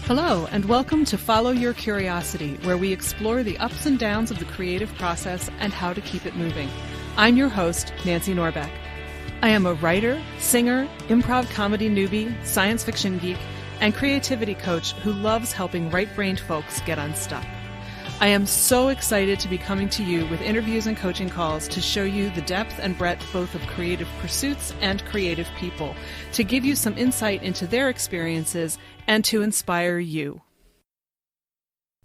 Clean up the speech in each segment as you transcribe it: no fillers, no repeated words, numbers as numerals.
Hello, and welcome to Follow Your Curiosity, where we explore the ups and downs of the creative process and how to keep it moving. I'm your host, Nancy Norbeck. I am a writer, singer, improv comedy newbie, science fiction geek, and creativity coach who loves helping right-brained folks get unstuck. I am so excited to be coming to you with interviews and coaching calls to show you the depth and breadth both of creative pursuits and creative people, to give you some insight into their experiences and to inspire you.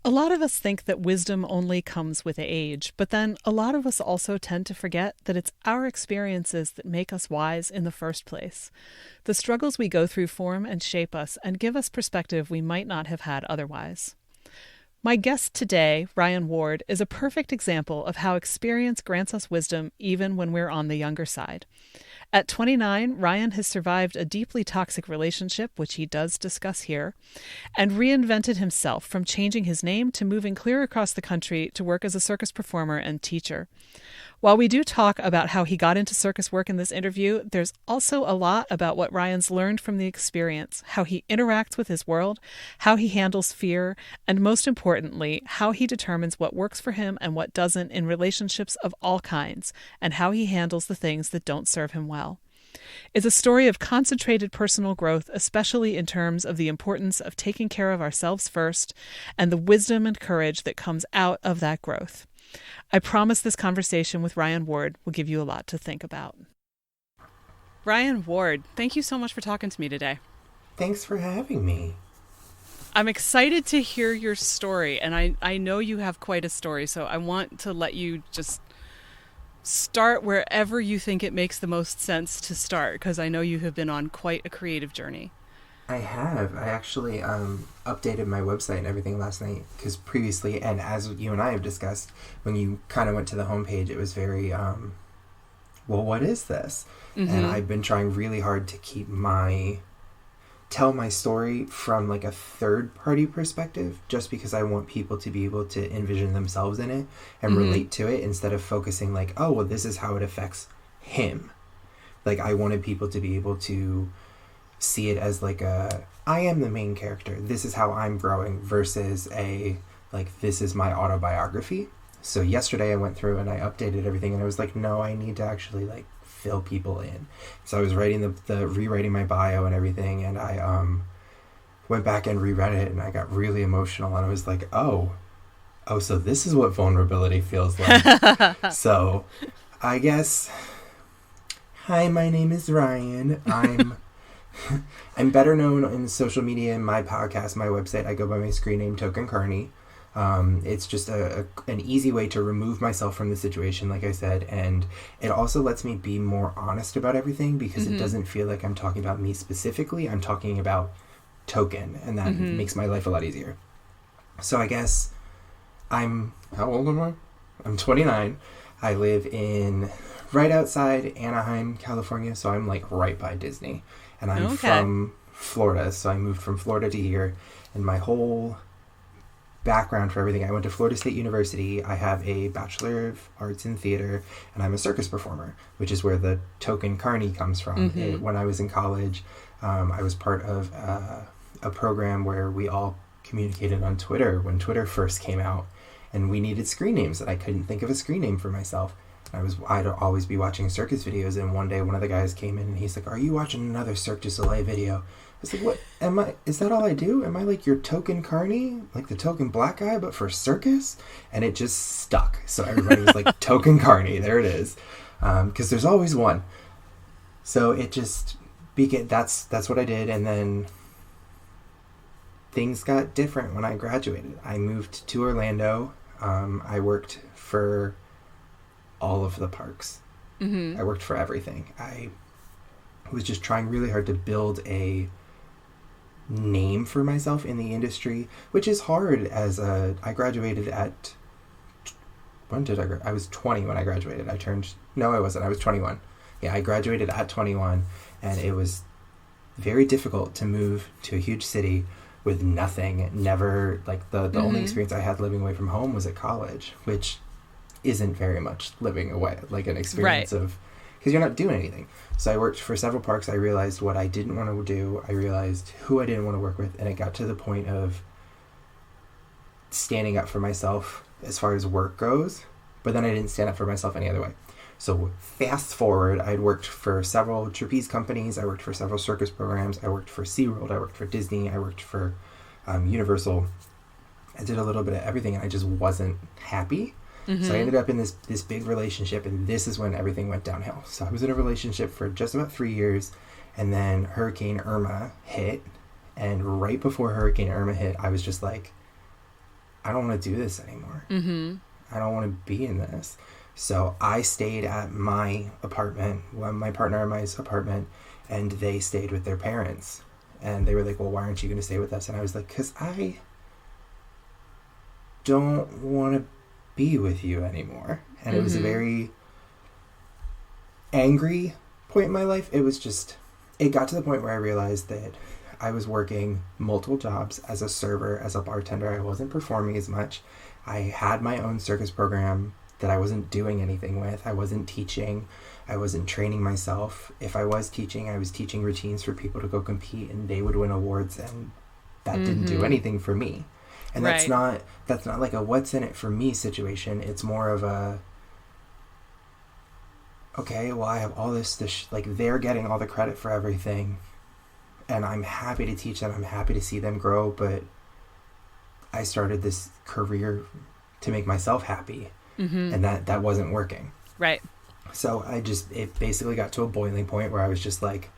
A lot of us think that wisdom only comes with age, but then a lot of us also tend to forget that it's our experiences that make us wise in the first place. The struggles we go through form and shape us and give us perspective we might not have had otherwise. My guest today, Ryan Ward, is a perfect example of how experience grants us wisdom even when we're on the younger side. At 29, Ryan has survived a deeply toxic relationship, which he does discuss here, and reinvented himself from changing his name to moving clear across the country to work as a circus performer and teacher. While we do talk about how he got into circus work in this interview, there's also a lot about what Ryan's learned from the experience, how he interacts with his world, how he handles fear, and most importantly, how he determines what works for him and what doesn't in relationships of all kinds, and how he handles the things that don't serve him well. It's a story of concentrated personal growth, especially in terms of the importance of taking care of ourselves first and the wisdom and courage that comes out of that growth. I promise this conversation with Ryan Ward will give you a lot to think about. Ryan Ward, thank you so much for talking to me today. Thanks for having me. I'm excited to hear your story, and I know you have quite a story, so I want to let you just start wherever you think it makes the most sense to start, because I know you have been on quite a creative journey. I have. I actually updated my website and everything last night, because previously, and as you and I have discussed, when you kind of went to the homepage, it was very, well, what is this? Mm-hmm. And I've been trying really hard to tell my story from like a third party perspective, just because I want people to be able to envision themselves in it and relate to it, instead of focusing like, oh, well, this is how it affects him. Like, I wanted people to be able to see it as like I am the main character, this is how I'm growing, versus this is my autobiography. So yesterday I went through and I updated everything, and I was like, no, I need to actually like fill people in. So I was writing the rewriting my bio and everything, and I went back and reread it, and I got really emotional, and I was like, oh, so this is what vulnerability feels like. So I guess, hi, my name is Ryan. I'm better known in social media, in my podcast, my website. I go by my screen name, Token Carney. It's just an easy way to remove myself from the situation, like I said, and it also lets me be more honest about everything, because it doesn't feel like I'm talking about me specifically. I'm talking about Token, and that makes my life a lot easier. So I guess how old am I? I'm 29. I live right outside Anaheim, California, so I'm like right by Disney. And I'm from Florida, so I moved from Florida to here, and my whole background for everything, I went to Florida State University. I have a Bachelor of Arts in Theater, and I'm a circus performer, which is where the Token Carney comes from. When I was in college, I was part of a program where we all communicated on Twitter when Twitter first came out, and we needed screen names, and I couldn't think of a screen name for myself. I'd always be watching circus videos, and one day one of the guys came in and he's like, are you watching another Cirque du Soleil video? I was like, what, is that all I do? Am I like your Token Carney? Like the token black guy, but for circus? And it just stuck. So everybody was like, Token Carney, there it is. Because there's always one. So it just that's what I did, and then things got different when I graduated. I moved to Orlando. I worked for all of the parks. I worked for everything. I was just trying really hard to build a name for myself in the industry, which is hard. I graduated at, when did I was 20 when I graduated. I was 21. Yeah, I graduated at 21, and it was very difficult to move to a huge city with nothing. Never, like, the only experience I had living away from home was at college, which isn't very much living away, like an experience of, because you're not doing anything. So I worked for several parks. I realized what I didn't want to do. I realized who I didn't want to work with. And it got to the point of standing up for myself as far as work goes. But then I didn't stand up for myself any other way. So fast forward, I'd worked for several trapeze companies. I worked for several circus programs. I worked for SeaWorld. I worked for Disney. I worked for Universal. I did a little bit of everything, and I just wasn't happy. So I ended up in this big relationship, and this is when everything went downhill. So I was in a relationship for just about 3 years, and then Hurricane Irma hit. And right before Hurricane Irma hit, I was just like, I don't want to do this anymore. I don't want to be in this. So I stayed at my apartment, my partner and my apartment, and they stayed with their parents. And they were like, well, why aren't you going to stay with us? And I was like, because I don't want to be with you anymore. And it was a very angry point in my life. It was just, it got to the point where I realized that I was working multiple jobs as a server, as a bartender. I wasn't performing as much. I had my own circus program that I wasn't doing anything with. I wasn't teaching. I wasn't training myself. If I was teaching, I was teaching routines for people to go compete, and they would win awards, and that didn't do anything for me. And that's not like a what's in it for me situation. It's more of a, okay, well, I have all this like, they're getting all the credit for everything, and I'm happy to teach them. I'm happy to see them grow, but I started this career to make myself happy, and that wasn't working. Right. So it basically got to a boiling point where I was just like,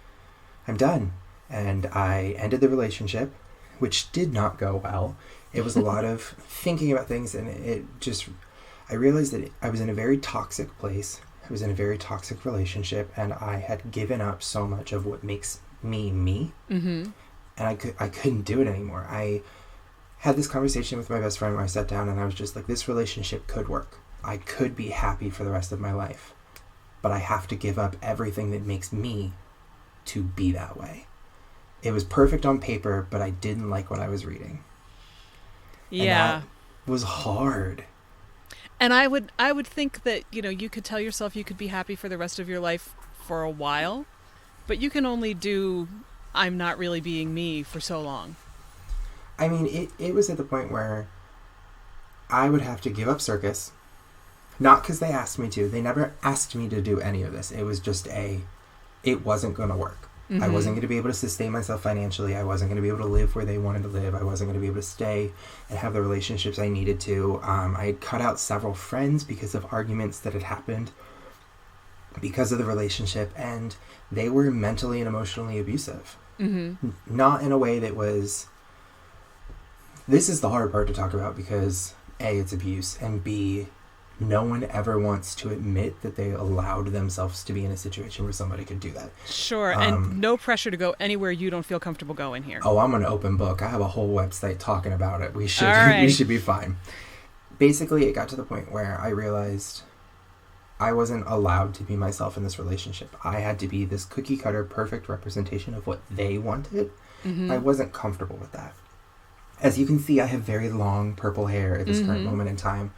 I'm done. And I ended the relationship, which did not go well. It was a lot of thinking about things, and I realized that I was in a very toxic place. I was in a very toxic relationship, and I had given up so much of what makes me me. And I couldn't do it anymore. I had this conversation with my best friend where I sat down and I was just like, this relationship could work. I could be happy for the rest of my life, but I have to give up everything that makes me to be that way. It was perfect on paper, but I didn't like what I was reading. Yeah. And that was hard. And I would think that, you could tell yourself you could be happy for the rest of your life for a while, but you can only do I'm not really being me for so long. I mean, it was at the point where I would have to give up Circus, not because they asked me to. They never asked me to do any of this. It was just it wasn't going to work. I wasn't going to be able to sustain myself financially. I wasn't going to be able to live where they wanted to live. I wasn't going to be able to stay and have the relationships I needed to. I had cut out several friends because of arguments that had happened because of the relationship, and they were mentally and emotionally abusive. Not in a way that was... This is the hard part to talk about because A, it's abuse, and B, no one ever wants to admit that they allowed themselves to be in a situation where somebody could do that. Sure, and no pressure to go anywhere you don't feel comfortable going here. Oh, I'm an open book. I have a whole website talking about it. We should be fine. Basically, it got to the point where I realized I wasn't allowed to be myself in this relationship. I had to be this cookie cutter, perfect representation of what they wanted. I wasn't comfortable with that. As you can see, I have very long purple hair at this current moment in time.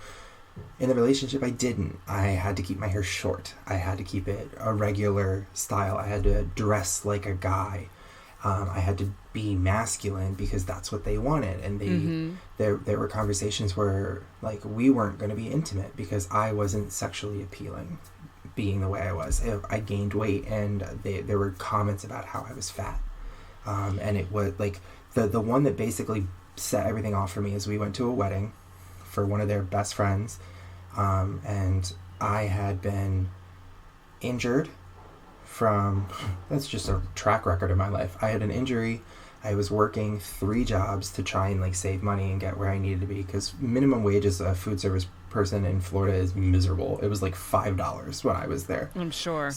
In the relationship, I didn't. I had to keep my hair short. I had to keep it a regular style. I had to dress like a guy. I had to be masculine because that's what they wanted. And there were conversations where, like, we weren't going to be intimate because I wasn't sexually appealing, being the way I was. I gained weight, and there were comments about how I was fat. And it was, like, the one that basically set everything off for me is we went to a wedding for one of their best friends, and I had been injured from, that's just a track record of my life. I had an injury. I was working 3 jobs to try and, like, save money and get where I needed to be, because minimum wage as a food service person in Florida is miserable. It was like $5 when I was there. I'm sure.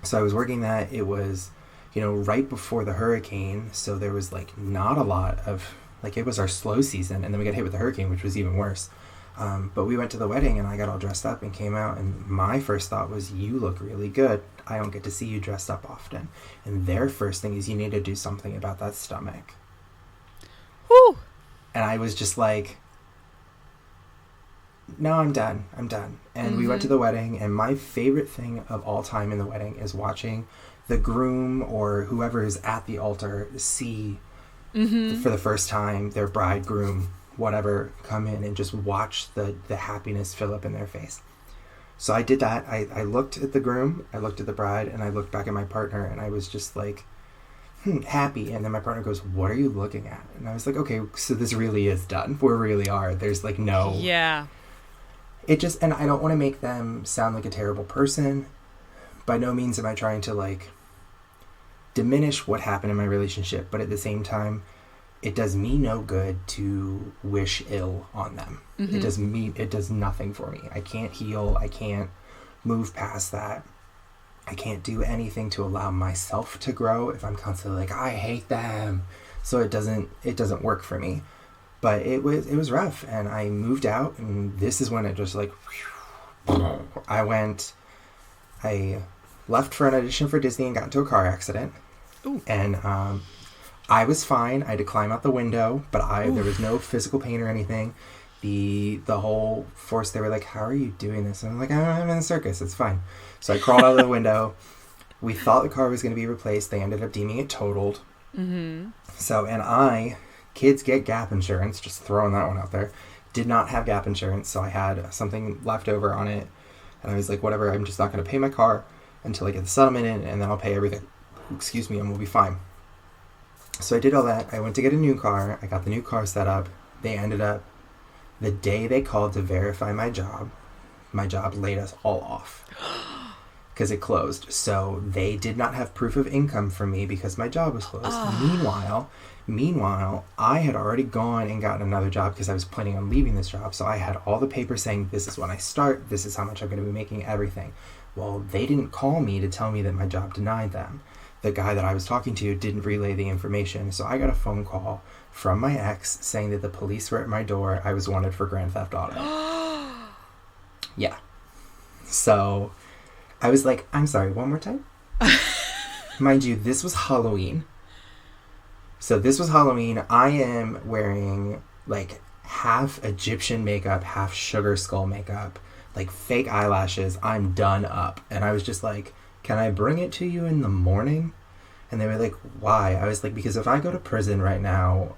So I was working that. It was, right before the hurricane, so there was, like, not a lot of, like, it was our slow season, and then we got hit with the hurricane, which was even worse. But we went to the wedding, and I got all dressed up and came out, and my first thought was, you look really good. I don't get to see you dressed up often. And their first thing is, you need to do something about that stomach. Whew. And I was just like, no, I'm done. I'm done. And we went to the wedding, and my favorite thing of all time in the wedding is watching the groom or whoever is at the altar see for the first time their bridegroom, whatever, come in and just watch the happiness fill up in their face. So I did that. I looked at the groom, I looked at the bride, and I looked back at my partner, and I was just like, happy. And then my partner goes, what are you looking at? And I was like, okay, so this really is done. We really are. There's like no... Yeah. It just, and I don't want to make them sound like a terrible person. By no means am I trying to like diminish what happened in my relationship, but at the same time, it does me no good to wish ill on them. It does nothing for me. I can't heal. I can't move past that. I can't do anything to allow myself to grow if I'm constantly like, I hate them. So it doesn't work for me. But it was rough, and I moved out, and this is when it just like, I left for an audition for Disney and got into a car accident. Ooh. And I was fine. I had to climb out the window, but there was no physical pain or anything. The whole force, they were like, how are you doing this? And I'm like, I'm in the circus, it's fine. So I crawled out of the window. We thought the car was going to be replaced. They ended up deeming it totaled. So, kids get gap insurance, just throwing that one out there. Did not have gap insurance, so I had something left over on it. And I was like, whatever, I'm just not going to pay my car until I get the settlement in, and then I'll pay everything. Excuse me, and we'll be fine. So I did all that. I went to get a new car. I got the new car set up. They ended up, the day they called to verify my job laid us all off. Because it closed. So they did not have proof of income for me because my job was closed. Meanwhile, I had already gone and gotten another job because I was planning on leaving this job. So I had all the papers saying, this is when I start, this is how much I'm going to be making, everything. Well, they didn't call me to tell me that my job denied them. The guy that I was talking to didn't relay the information. So I got a phone call from my ex saying that the police were at my door. I was wanted for Grand Theft Auto. Yeah. So I was like, I'm sorry, one more time? Mind you, this was Halloween. So this was Halloween. I am wearing like half Egyptian makeup, half sugar skull makeup, like fake eyelashes. I'm done up. And I was just like, can I bring it to you in the morning? And they were like, why? I was like, because if I go to prison right now,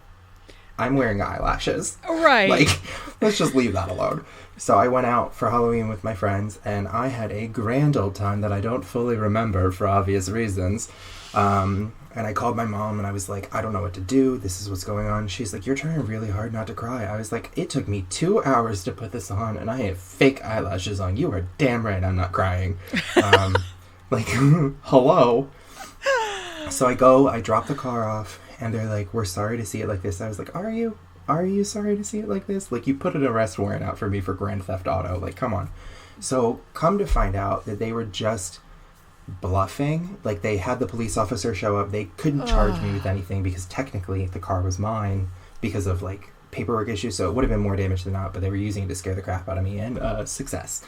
I'm wearing eyelashes. Right. Like, let's just leave that alone. So I went out for Halloween with my friends, and I had a grand old time that I don't fully remember for obvious reasons. And I called my mom, and I was like, I don't know what to do. This is what's going on. She's like, you're trying really hard not to cry. I was like, it took me 2 hours to put this on, and I have fake eyelashes on. You are damn right I'm not crying. Like, hello? So I drop the car off, and they're like, we're sorry to see it like this. I was like, are you? Are you sorry to see it like this? Like, you put an arrest warrant out for me for Grand Theft Auto. Like, come on. So come to find out that they were just bluffing. Like, they had the police officer show up. They couldn't charge me with anything because technically the car was mine because of, like, paperwork issues. So it would have been more damage than not, but they were using it to scare the crap out of me. And success.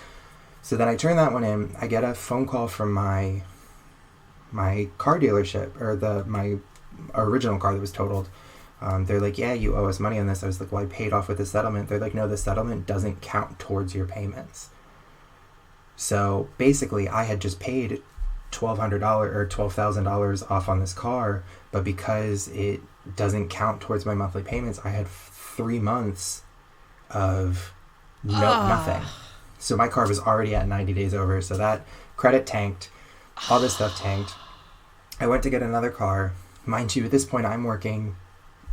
So then I turn that one in. I get a phone call from my car dealership, or my original car that was totaled. They're like, yeah, you owe us money on this. I was like, well, I paid off with the settlement. They're like, no, the settlement doesn't count towards your payments. So basically, I had just paid $1,200 or $12,000 off on this car, but because it doesn't count towards my monthly payments, I had 3 months of nothing. So my car was already at 90 days over. So that credit tanked. All this stuff tanked. I went to get another car. Mind you, at this point, I'm working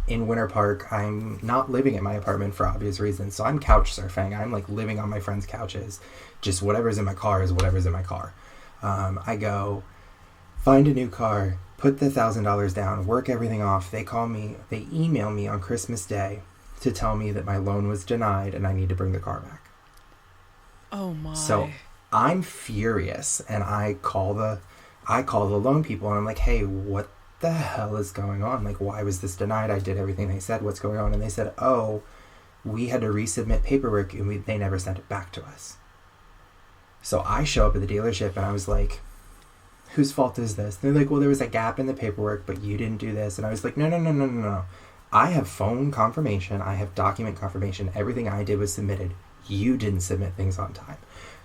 in Winter Park. I'm not living at my apartment for obvious reasons. So I'm couch surfing. I'm like living on my friends' couches. Just whatever's in my car is whatever's in my car. I go find a new car, put the $1,000 down, work everything off. They call me, they email me on Christmas Day to tell me that my loan was denied and I need to bring the car back. Oh my. So I'm furious, and I call the loan people, and I'm like, hey, what the hell is going on? Like, why was this denied? I did everything they said. What's going on? And they said, oh, we had to resubmit paperwork, and they never sent it back to us. So I show up at the dealership, and I was like, whose fault is this? And they're like, well, there was a gap in the paperwork, but you didn't do this. And I was like, no. I have phone confirmation. I have document confirmation. Everything I did was submitted. you didn't submit things on time.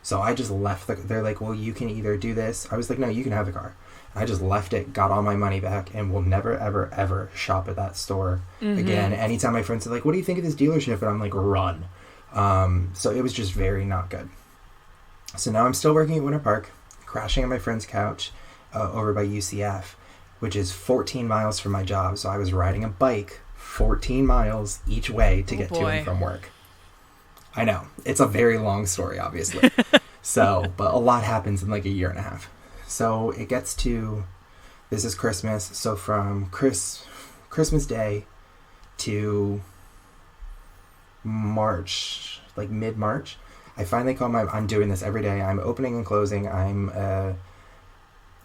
So I just left. They're like, well, you can either do this. I was like, no, you can have the car. I just left it, got all my money back, and will never, ever, ever shop at that store again. Anytime my friends are like, what do you think of this dealership? And I'm like, run. So it was just very not good. So now I'm still working at Winter Park, crashing on my friend's couch over by UCF, which is 14 miles from my job. So I was riding a bike 14 miles each way to get to and from work. I know. It's a very long story, obviously. So, but a lot happens in like a year and a half. So it gets to, this is Christmas. So from Christmas Day to March, like mid-March, I finally call I'm doing this every day. I'm opening and closing. I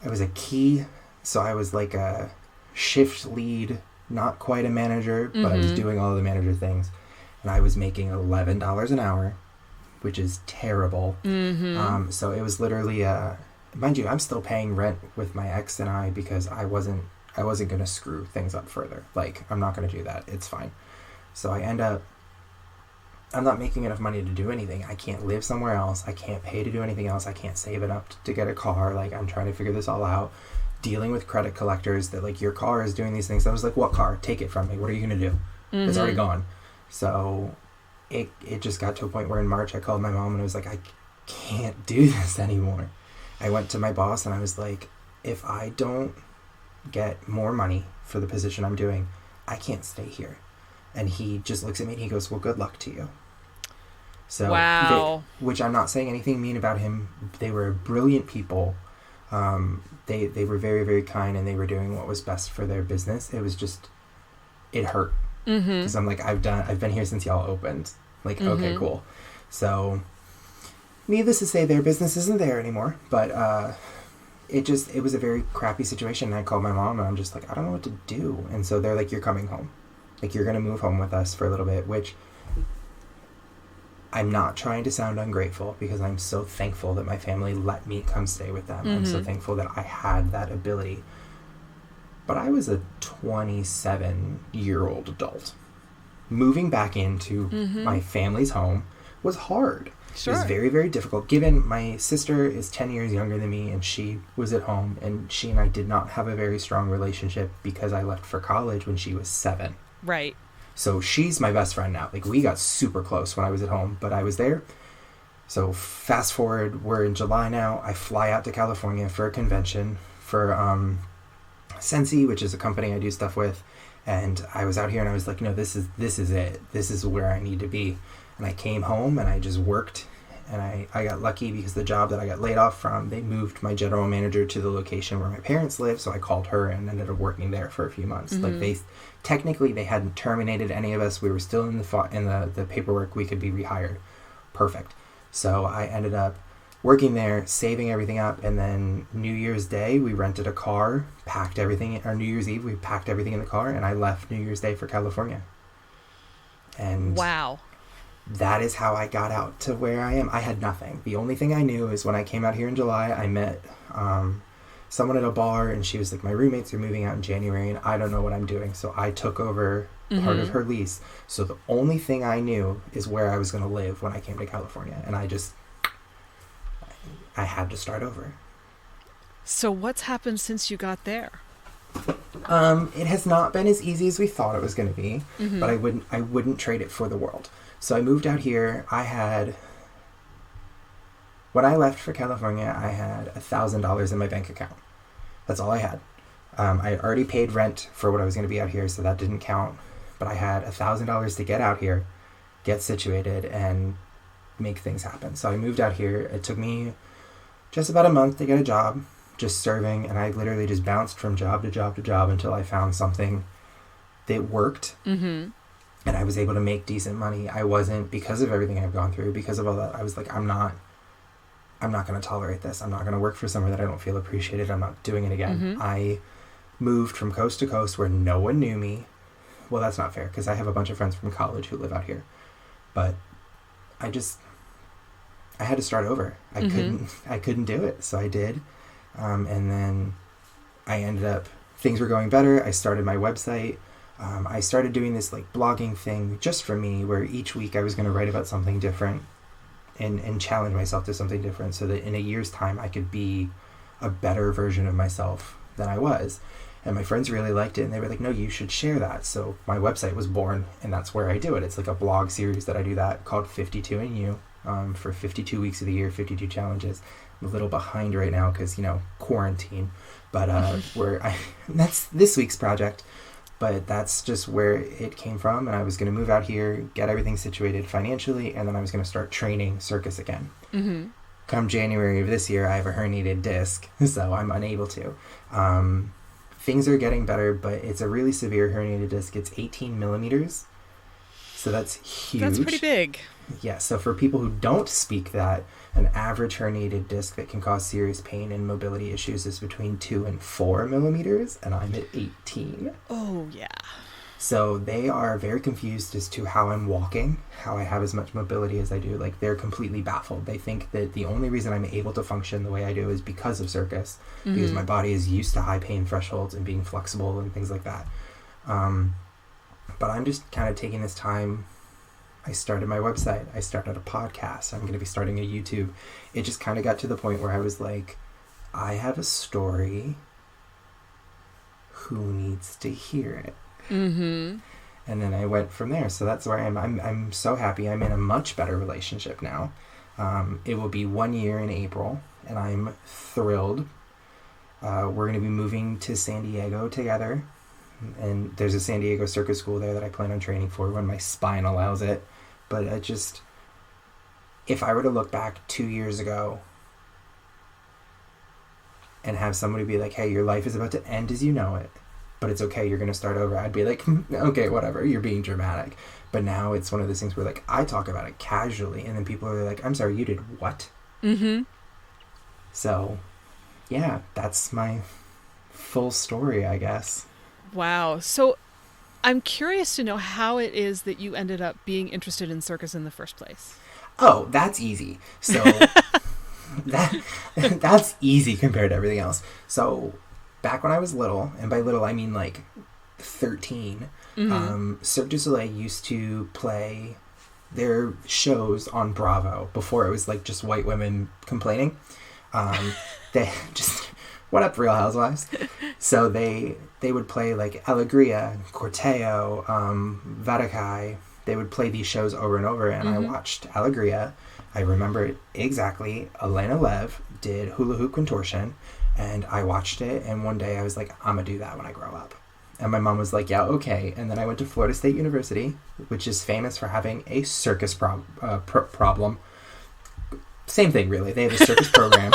was a key, so I was like a shift lead, not quite a manager, but I was doing all of the manager things. And I was making $11 an hour, which is terrible. So it was literally, mind you, I'm still paying rent with my ex and I because I wasn't going to screw things up further. Like, I'm not going to do that. It's fine. So I'm not making enough money to do anything. I can't live somewhere else. I can't pay to do anything else. I can't save it up to get a car. Like, I'm trying to figure this all out. Dealing with credit collectors that, like, your car is doing these things. I was like, what car? Take it from me. What are you going to do? It's already gone. So it just got to a point where in March I called my mom and I was like, I can't do this anymore. I went to my boss and I was like, if I don't get more money for the position I'm doing, I can't stay here. And he just looks at me and he goes, well, good luck to you. So, wow. Which I'm not saying anything mean about him. They were brilliant people. They were very, very kind and they were doing what was best for their business. It was just, it hurt. Because I'm like, I've been here since y'all opened. Like, okay, cool. So, needless to say, their business isn't there anymore. But it was a very crappy situation. And I called my mom and I'm just like, I don't know what to do. And so they're like, you're coming home. Like, you're going to move home with us for a little bit, which I'm not trying to sound ungrateful because I'm so thankful that my family let me come stay with them. I'm so thankful that I had that ability. But I was a 27-year-old adult. Moving back into my family's home was hard. Sure. It was very, very difficult. Given my sister is 10 years younger than me and she was at home and she and I did not have a very strong relationship because I left for college when she was 7. Right. So she's my best friend now. Like, we got super close when I was at home, but I was there. So fast forward, we're in July now. I fly out to California for a convention for Sensi, which is a company I do stuff with. And I was out here and I was like, no, this is it. This is where I need to be. And I came home and I just worked. And I got lucky because the job that I got laid off from, they moved my general manager to the location where my parents live. So I called her and ended up working there for a few months. Like, technically they hadn't terminated any of us. We were still in the paperwork. We could be rehired. Perfect. So I ended up working there, saving everything up. And then New Year's Day, we rented a car, packed everything, or New Year's Eve, we packed everything in the car. And I left New Year's Day for California. And wow. That is how I got out to where I am. I had nothing. The only thing I knew is when I came out here in July, I met someone at a bar, and she was like, my roommates are moving out in January, and I don't know what I'm doing. So I took over part of her lease. So the only thing I knew is where I was going to live when I came to California. And I had to start over. So what's happened since you got there? It has not been as easy as we thought it was going to be, but I wouldn't trade it for the world. So I moved out here. When I left for California, I had $1,000 in my bank account. That's all I had. I had already paid rent for what I was going to be out here, so that didn't count. But I had $1,000 to get out here, get situated, and make things happen. So I moved out here. It took me just about a month to get a job, just serving, and I literally just bounced from job to job to job until I found something that worked. And I was able to make decent money. I wasn't, because of everything I've gone through, because of all that, I was like, I'm not going to tolerate this. I'm not going to work for somewhere that I don't feel appreciated. I'm not doing it again. I moved from coast to coast where no one knew me. Well, that's not fair, because I have a bunch of friends from college who live out here. But I had to start over. I couldn't do it. So I did. And then I ended up, things were going better. I started my website. I started doing this like blogging thing just for me, where each week I was going to write about something different. and challenge myself to something different so that in a year's time I could be a better version of myself than I was. And my friends really liked it, and they were like, no, you should share that. So my website was born, and that's where I do it. It's like a blog series that I do that called 52 and You, for 52 weeks of the year, 52 challenges. I'm a little behind right now because, quarantine. But that's this week's project. But that's just where it came from, and I was going to move out here, get everything situated financially, and then I was going to start training Circus again. Mm-hmm. Come January of this year, I have a herniated disc, so I'm unable to. Things are getting better, but it's a really severe herniated disc. It's 18 millimeters, so that's huge. That's pretty big. Yeah, so for people who don't speak that, an average herniated disc that can cause serious pain and mobility issues is between 2 and 4 millimeters, and I'm at 18. Oh, yeah. So they are very confused as to how I'm walking, how I have as much mobility as I do. Like, they're completely baffled. They think that the only reason I'm able to function the way I do is because of Circus, because my body is used to high pain thresholds and being flexible and things like that. But I'm just kind of taking this time. I started my website. I started a podcast. I'm going to be starting a YouTube. It just kind of got to the point where I was like, I have a story. Who needs to hear it? Mm-hmm. And then I went from there. So that's where I am. I'm so happy. I'm in a much better relationship now. It will be 1 year in April, and I'm thrilled. We're going to be moving to San Diego together. And there's a San Diego Circus school there that I plan on training for when my spine allows it. But if I were to look back 2 years ago and have somebody be like, hey, your life is about to end as you know it, but it's okay, you're going to start over, I'd be like, okay, whatever, you're being dramatic. But now it's one of those things where, like, I talk about it casually, and then people are like, I'm sorry, you did what? Mm-hmm. So, yeah, that's my full story, I guess. Wow. So I'm curious to know how it is that you ended up being interested in circus in the first place. Oh, that's easy. So that's easy compared to everything else. So back when I was little, and by little I mean like 13, Cirque du Soleil used to play their shows on Bravo before it was like just white women complaining. They just... What up, Real Housewives? So they would play like Alegria, Corteo, Vatikai. They would play these shows over and over, and I watched Alegria. I remember it exactly. Elena Lev did Hula Hoop Contortion, and I watched it, and one day I was like, I'm going to do that when I grow up. And my mom was like, yeah, okay. And then I went to Florida State University, which is famous for having a circus problem. Same thing, really. They have a circus program.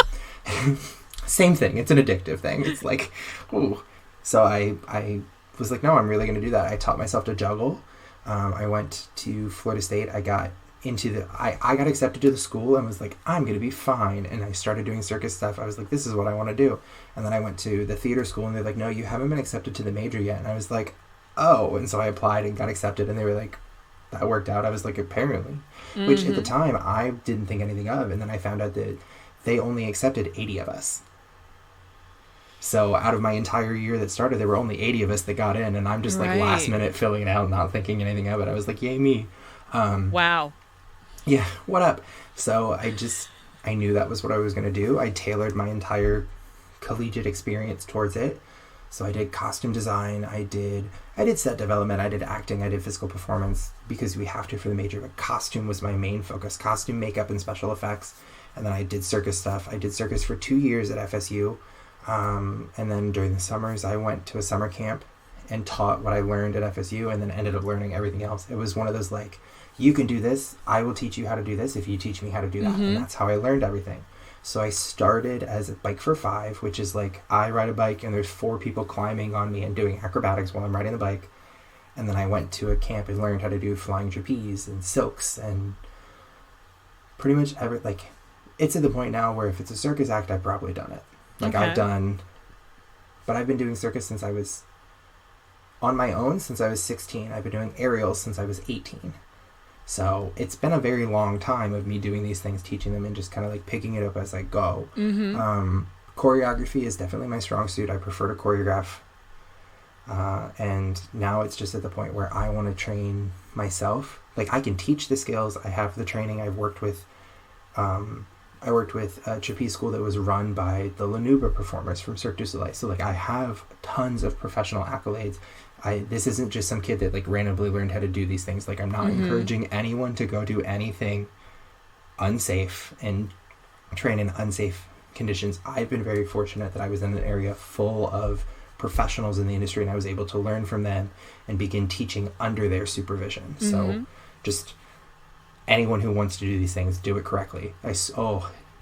Same thing. It's an addictive thing. It's like, ooh. So I was like, no, I'm really going to do that. I taught myself to juggle. I went to Florida State. I got I got accepted to the school and was like, I'm going to be fine. And I started doing circus stuff. I was like, this is what I want to do. And then I went to the theater school, and they're like, no, you haven't been accepted to the major yet. And I was like, oh. And so I applied and got accepted, and they were like, that worked out. I was like, apparently. Which at the time I didn't think anything of. And then I found out that they only accepted 80 of us. So out of my entire year that started, there were only 80 of us that got in, and I'm just like last minute filling it out, not thinking anything of it. I was like, yay me. Wow. Yeah, what up? So I knew that was what I was going to do. I tailored my entire collegiate experience towards it. So I did costume design, I did set development, I did acting, I did physical performance, because we have to for the major, but costume was my main focus. Costume, makeup, and special effects. And then I did circus stuff. I did circus for 2 years at FSU. And then during the summers, I went to a summer camp and taught what I learned at FSU, and then ended up learning everything else. It was one of those, like, you can do this, I will teach you how to do this if you teach me how to do that. And that's how I learned everything. So I started as a Bike for 5, which is like, I ride a bike and there's 4 people climbing on me and doing acrobatics while I'm riding the bike. And then I went to a camp and learned how to do flying trapeze and silks and pretty much it's at the point now where if it's a circus act, I've probably done it. Like, okay. But I've been doing circus since I was on my own since I was 16. I've been doing aerials since I was 18. So it's been a very long time of me doing these things, teaching them, and just kind of like picking it up as I go. Choreography is definitely my strong suit. I prefer to choreograph. And now it's just at the point where I want to train myself. Like, I can teach the skills. I have the training. I've worked with I worked with a trapeze school that was run by the Lanuba performers from Cirque du Soleil. So like I have tons of professional accolades. This isn't just some kid that like randomly learned how to do these things. Like I'm not encouraging anyone to go do anything unsafe and train in unsafe conditions. I've been very fortunate that I was in an area full of professionals in the industry and I was able to learn from them and begin teaching under their supervision. So just anyone who wants to do these things, do it correctly.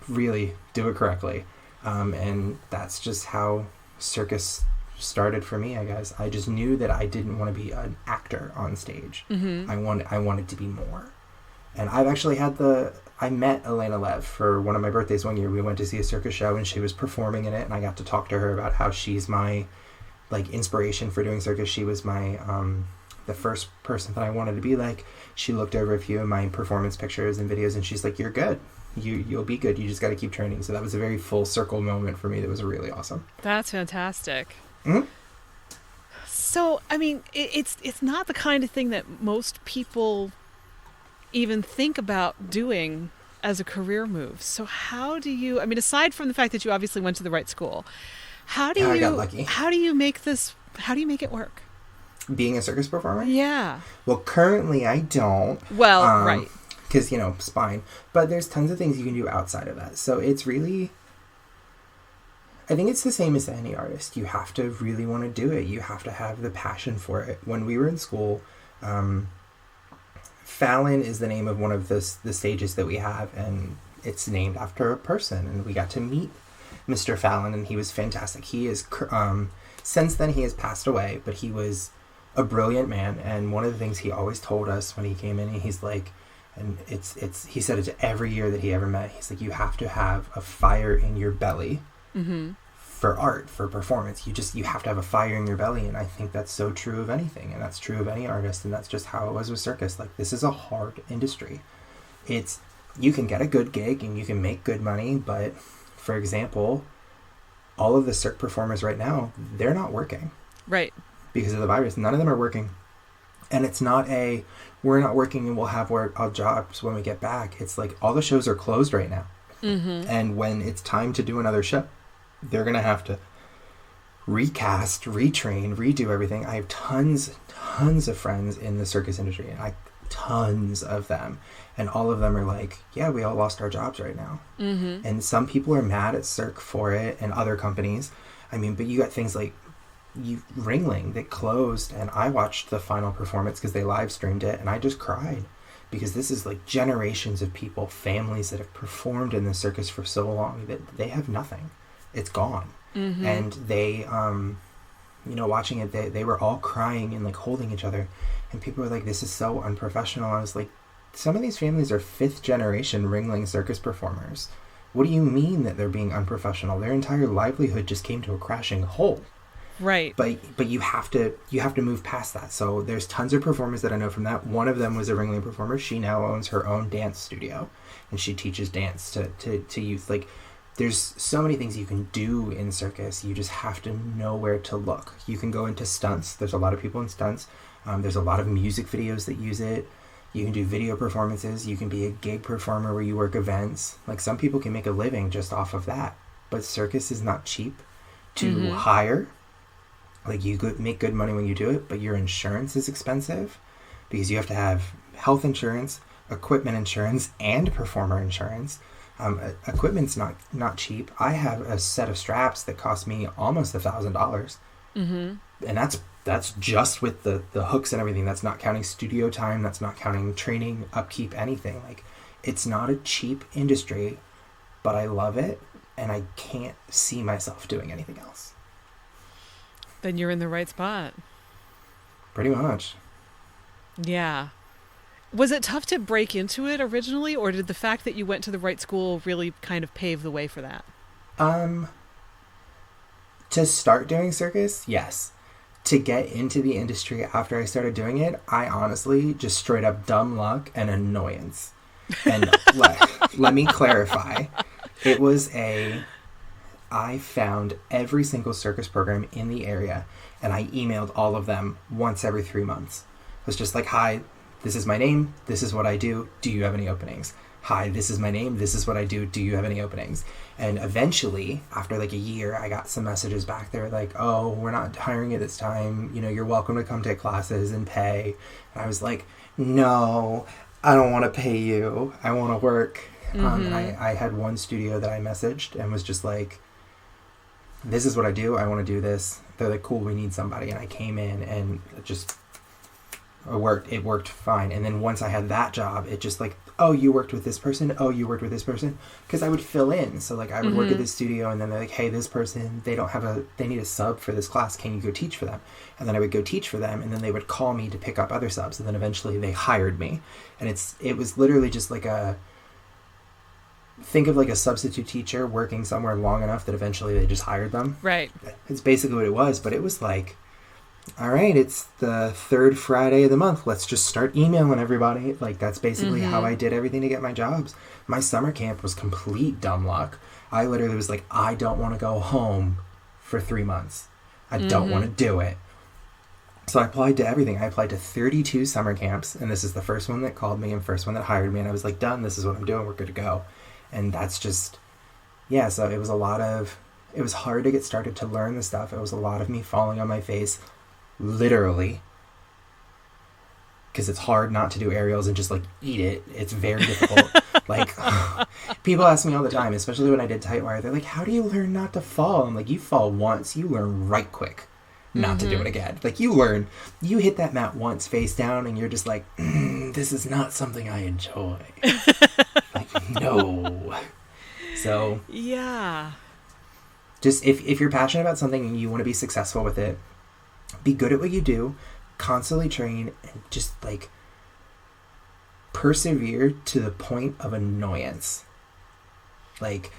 Really do it correctly. And that's just how Circus started for me, I guess. I just knew that I didn't want to be an actor on stage. I wanted to be more. And I've actually I met Elena Lev for one of my birthdays one year. We went to see a circus show and she was performing in it, and I got to talk to her about how she's my like inspiration for doing circus. She was my the first person that I wanted to be like. She looked over a few of my performance pictures and videos and she's like, you're good. You'll be good. You just got to keep training. So that was a very full circle moment for me. That was really awesome. That's fantastic. Mm-hmm. So, I mean, it's not the kind of thing that most people even think about doing as a career move. So how do you, I mean, aside from the fact that you obviously went to the right school, I got lucky. How do you make it work? Being a circus performer? Yeah. Well, currently I don't. Well, right. Because, spine. But there's tons of things you can do outside of that. So it's really, I think it's the same as any artist. You have to really want to do it. You have to have the passion for it. When we were in school, Fallon is the name of one of the stages that we have, and it's named after a person. And we got to meet Mr. Fallon, and he was fantastic. He is, since then he has passed away, but he was a brilliant man. And one of the things he always told us when he came in, and he's like, and he said it to every year that he ever met. He's like, you have to have a fire in your belly for art, for performance. You have to have a fire in your belly. And I think that's so true of anything. And that's true of any artist. And that's just how it was with circus. Like, this is a hard industry. You can get a good gig and you can make good money. But for example, all of the Cirque performers right now, they're not working. Right. Because of the virus. None of them are working. And it's not we're not working and we'll have our jobs when we get back. It's like all the shows are closed right now. And when it's time to do another show, they're going to have to recast, retrain, redo everything. I have tons of friends in the circus industry, and tons of them. And all of them are like, yeah, we all lost our jobs right now. And some people are mad at Cirque for it and other companies. I mean, but you got things like Ringling that closed, and I watched the final performance because they live streamed it, and I just cried because this is like generations of people, families that have performed in the circus for so long that they have nothing. It's gone. And they watching it, they were all crying and like holding each other, and people were like, this is so unprofessional. I was like, some of these families are 5th generation Ringling circus performers. What do you mean that they're being unprofessional? Their entire livelihood just came to a crashing halt. Right. But you have to move past that. So there's tons of performers that I know from that. One of them was a Ringling performer. She now owns her own dance studio, and she teaches dance to youth. Like, there's so many things you can do in circus. You just have to know where to look. You can go into stunts. There's a lot of people in stunts. There's a lot of music videos that use it. You can do video performances. You can be a gig performer where you work events. Like, some people can make a living just off of that. But circus is not cheap to hire. Like, you could make good money when you do it, but your insurance is expensive because you have to have health insurance, equipment insurance, and performer insurance. Equipment's not cheap. I have a set of straps that cost me almost $1,000. And that's just with the hooks and everything. That's not counting studio time. That's not counting training, upkeep, anything. Like, it's not a cheap industry, but I love it, and I can't see myself doing anything else. Then you're in the right spot. Pretty much. Yeah. Was it tough to break into it originally, or did the fact that you went to the right school really kind of pave the way for that? To start doing circus, yes. To get into the industry after I started doing it, I honestly just straight up dumb luck and annoyance. And let me clarify. It was I found every single circus program in the area, and I emailed all of them once every 3 months. It was just like, hi, this is my name. This is what I do. Do you have any openings? hi, this is my name, this is what I do you have any openings? And eventually, after like a year, I got some messages back there like, oh, we're not hiring you this time, you know, you're welcome to come take classes and pay. And I was like, no, I don't want to pay you, I want to work. I had one studio that I messaged and was just like, this is what I do, I want to do this. They're like, cool, we need somebody. And I came in and it worked fine. And then once I had that job, it just like, oh, you worked with this person, oh, you worked with this person, because I would fill in. So like I would work at this studio, and then they're like, hey, this person, they need a sub for this class, can you go teach for them? And then I would go teach for them, and then they would call me to pick up other subs, and then eventually they hired me. And it was literally just like think of like a substitute teacher working somewhere long enough that eventually they just hired them. Right. It's basically what it was. But it was like, all right, it's the third Friday of the month, let's just start emailing everybody. Like, that's basically how I did everything to get my jobs. My summer camp was complete dumb luck. I literally was like, I don't want to go home for 3 months. I don't want to do it. So I applied to everything. I applied to 32 summer camps, and this is the first one that called me and first one that hired me, and I was like, done, this is what I'm doing, we're good to go. And that's just, yeah, so it was it was hard to get started to learn the stuff. It was a lot of me falling on my face, literally, because it's hard not to do aerials and just like eat it. It's very difficult. Like, people ask me all the time, especially when I did tight wire, they're like, how do you learn not to fall? I'm like, you fall once, you learn right quick not to do it again. Like, you hit that mat once face down and you're just like, this is not something I enjoy. Like, no. So yeah, just if you're passionate about something and you want to be successful with it, be good at what you do, constantly train, and just like persevere to the point of annoyance. Like,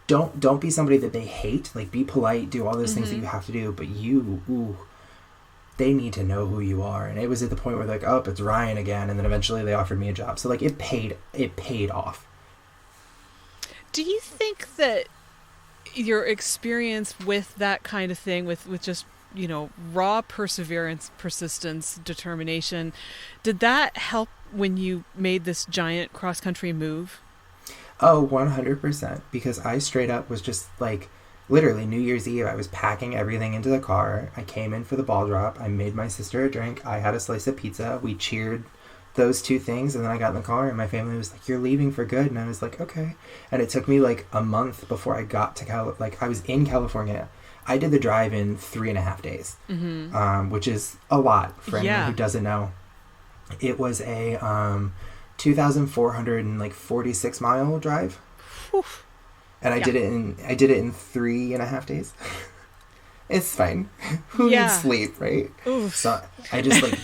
don't be somebody that they hate. Like, be polite, do all those things that you have to do, but they need to know who you are. And it was at the point where they're like, oh, it's Ryan again, and then eventually they offered me a job. So like, it paid off. Do you think that your experience with that kind of thing, with just, you know, raw perseverance, persistence, determination, did that help when you made this giant cross-country move? Oh, 100%. Because I straight up was just like, literally New Year's Eve, I was packing everything into the car. I came in for the ball drop. I made my sister a drink. I had a slice of pizza. We cheered those two things, and then I got in the car, and my family was like, you're leaving for good? And I was like, okay. And it took me like a month before I got to I was in California. I did the drive in 3.5 days, which is a lot for anyone who doesn't know. It was a 2,446 mile drive. Oof. And I did it in 3.5 days. It's fine. Who needs sleep, right? Oof. So I just like,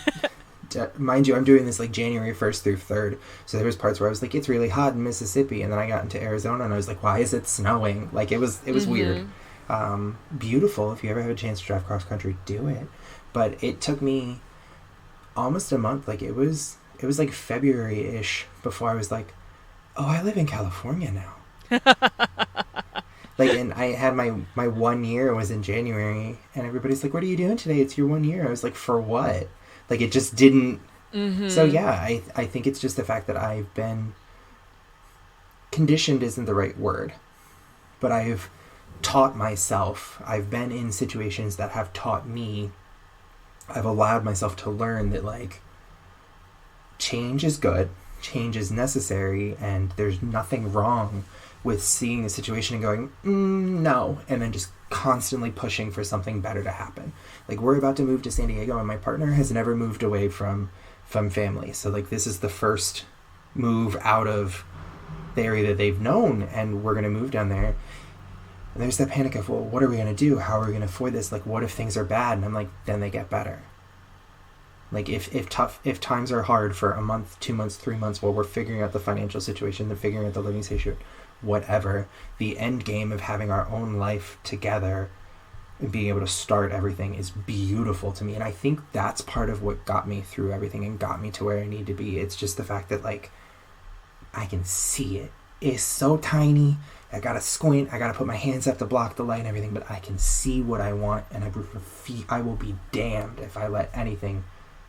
mind you, I'm doing this like January 1st through 3rd. So there was parts where I was like, it's really hot in Mississippi, and then I got into Arizona and I was like, why is it snowing? Like, it was weird. Beautiful. If you ever have a chance to drive cross country, do it. But it took me almost a month. Like, it was like February-ish before I was like, oh, I live in California now. Like, and I had my 1 year was in January, and everybody's like, what are you doing today? It's your 1 year. I was like, for what? Like, it just didn't. So yeah, I think it's just the fact that I've been conditioned isn't the right word, but I've taught myself. I've been in situations that have taught me. I've allowed myself to learn that, like, change is good, change is necessary, and there's nothing wrong with seeing a situation and going, no, and then just constantly pushing for something better to happen. Like, we're about to move to San Diego, and my partner has never moved away from family. So, like, this is the first move out of the area that they've known, and we're going to move down there. And there's that panic of, well, what are we going to do? How are we going to avoid this? Like, what if things are bad? And I'm like, then they get better. Like, if times are hard for a month, 2 months, 3 months, while we're figuring out the financial situation, then figuring out the living situation, whatever, the end game of having our own life together and being able to start everything is beautiful to me. And I think that's part of what got me through everything and got me to where I need to be. It's just the fact that, like, I can see it. It's so tiny. I gotta squint. I gotta put my hands up to block the light and everything, but I can see what I want, and I will be damned if I let anything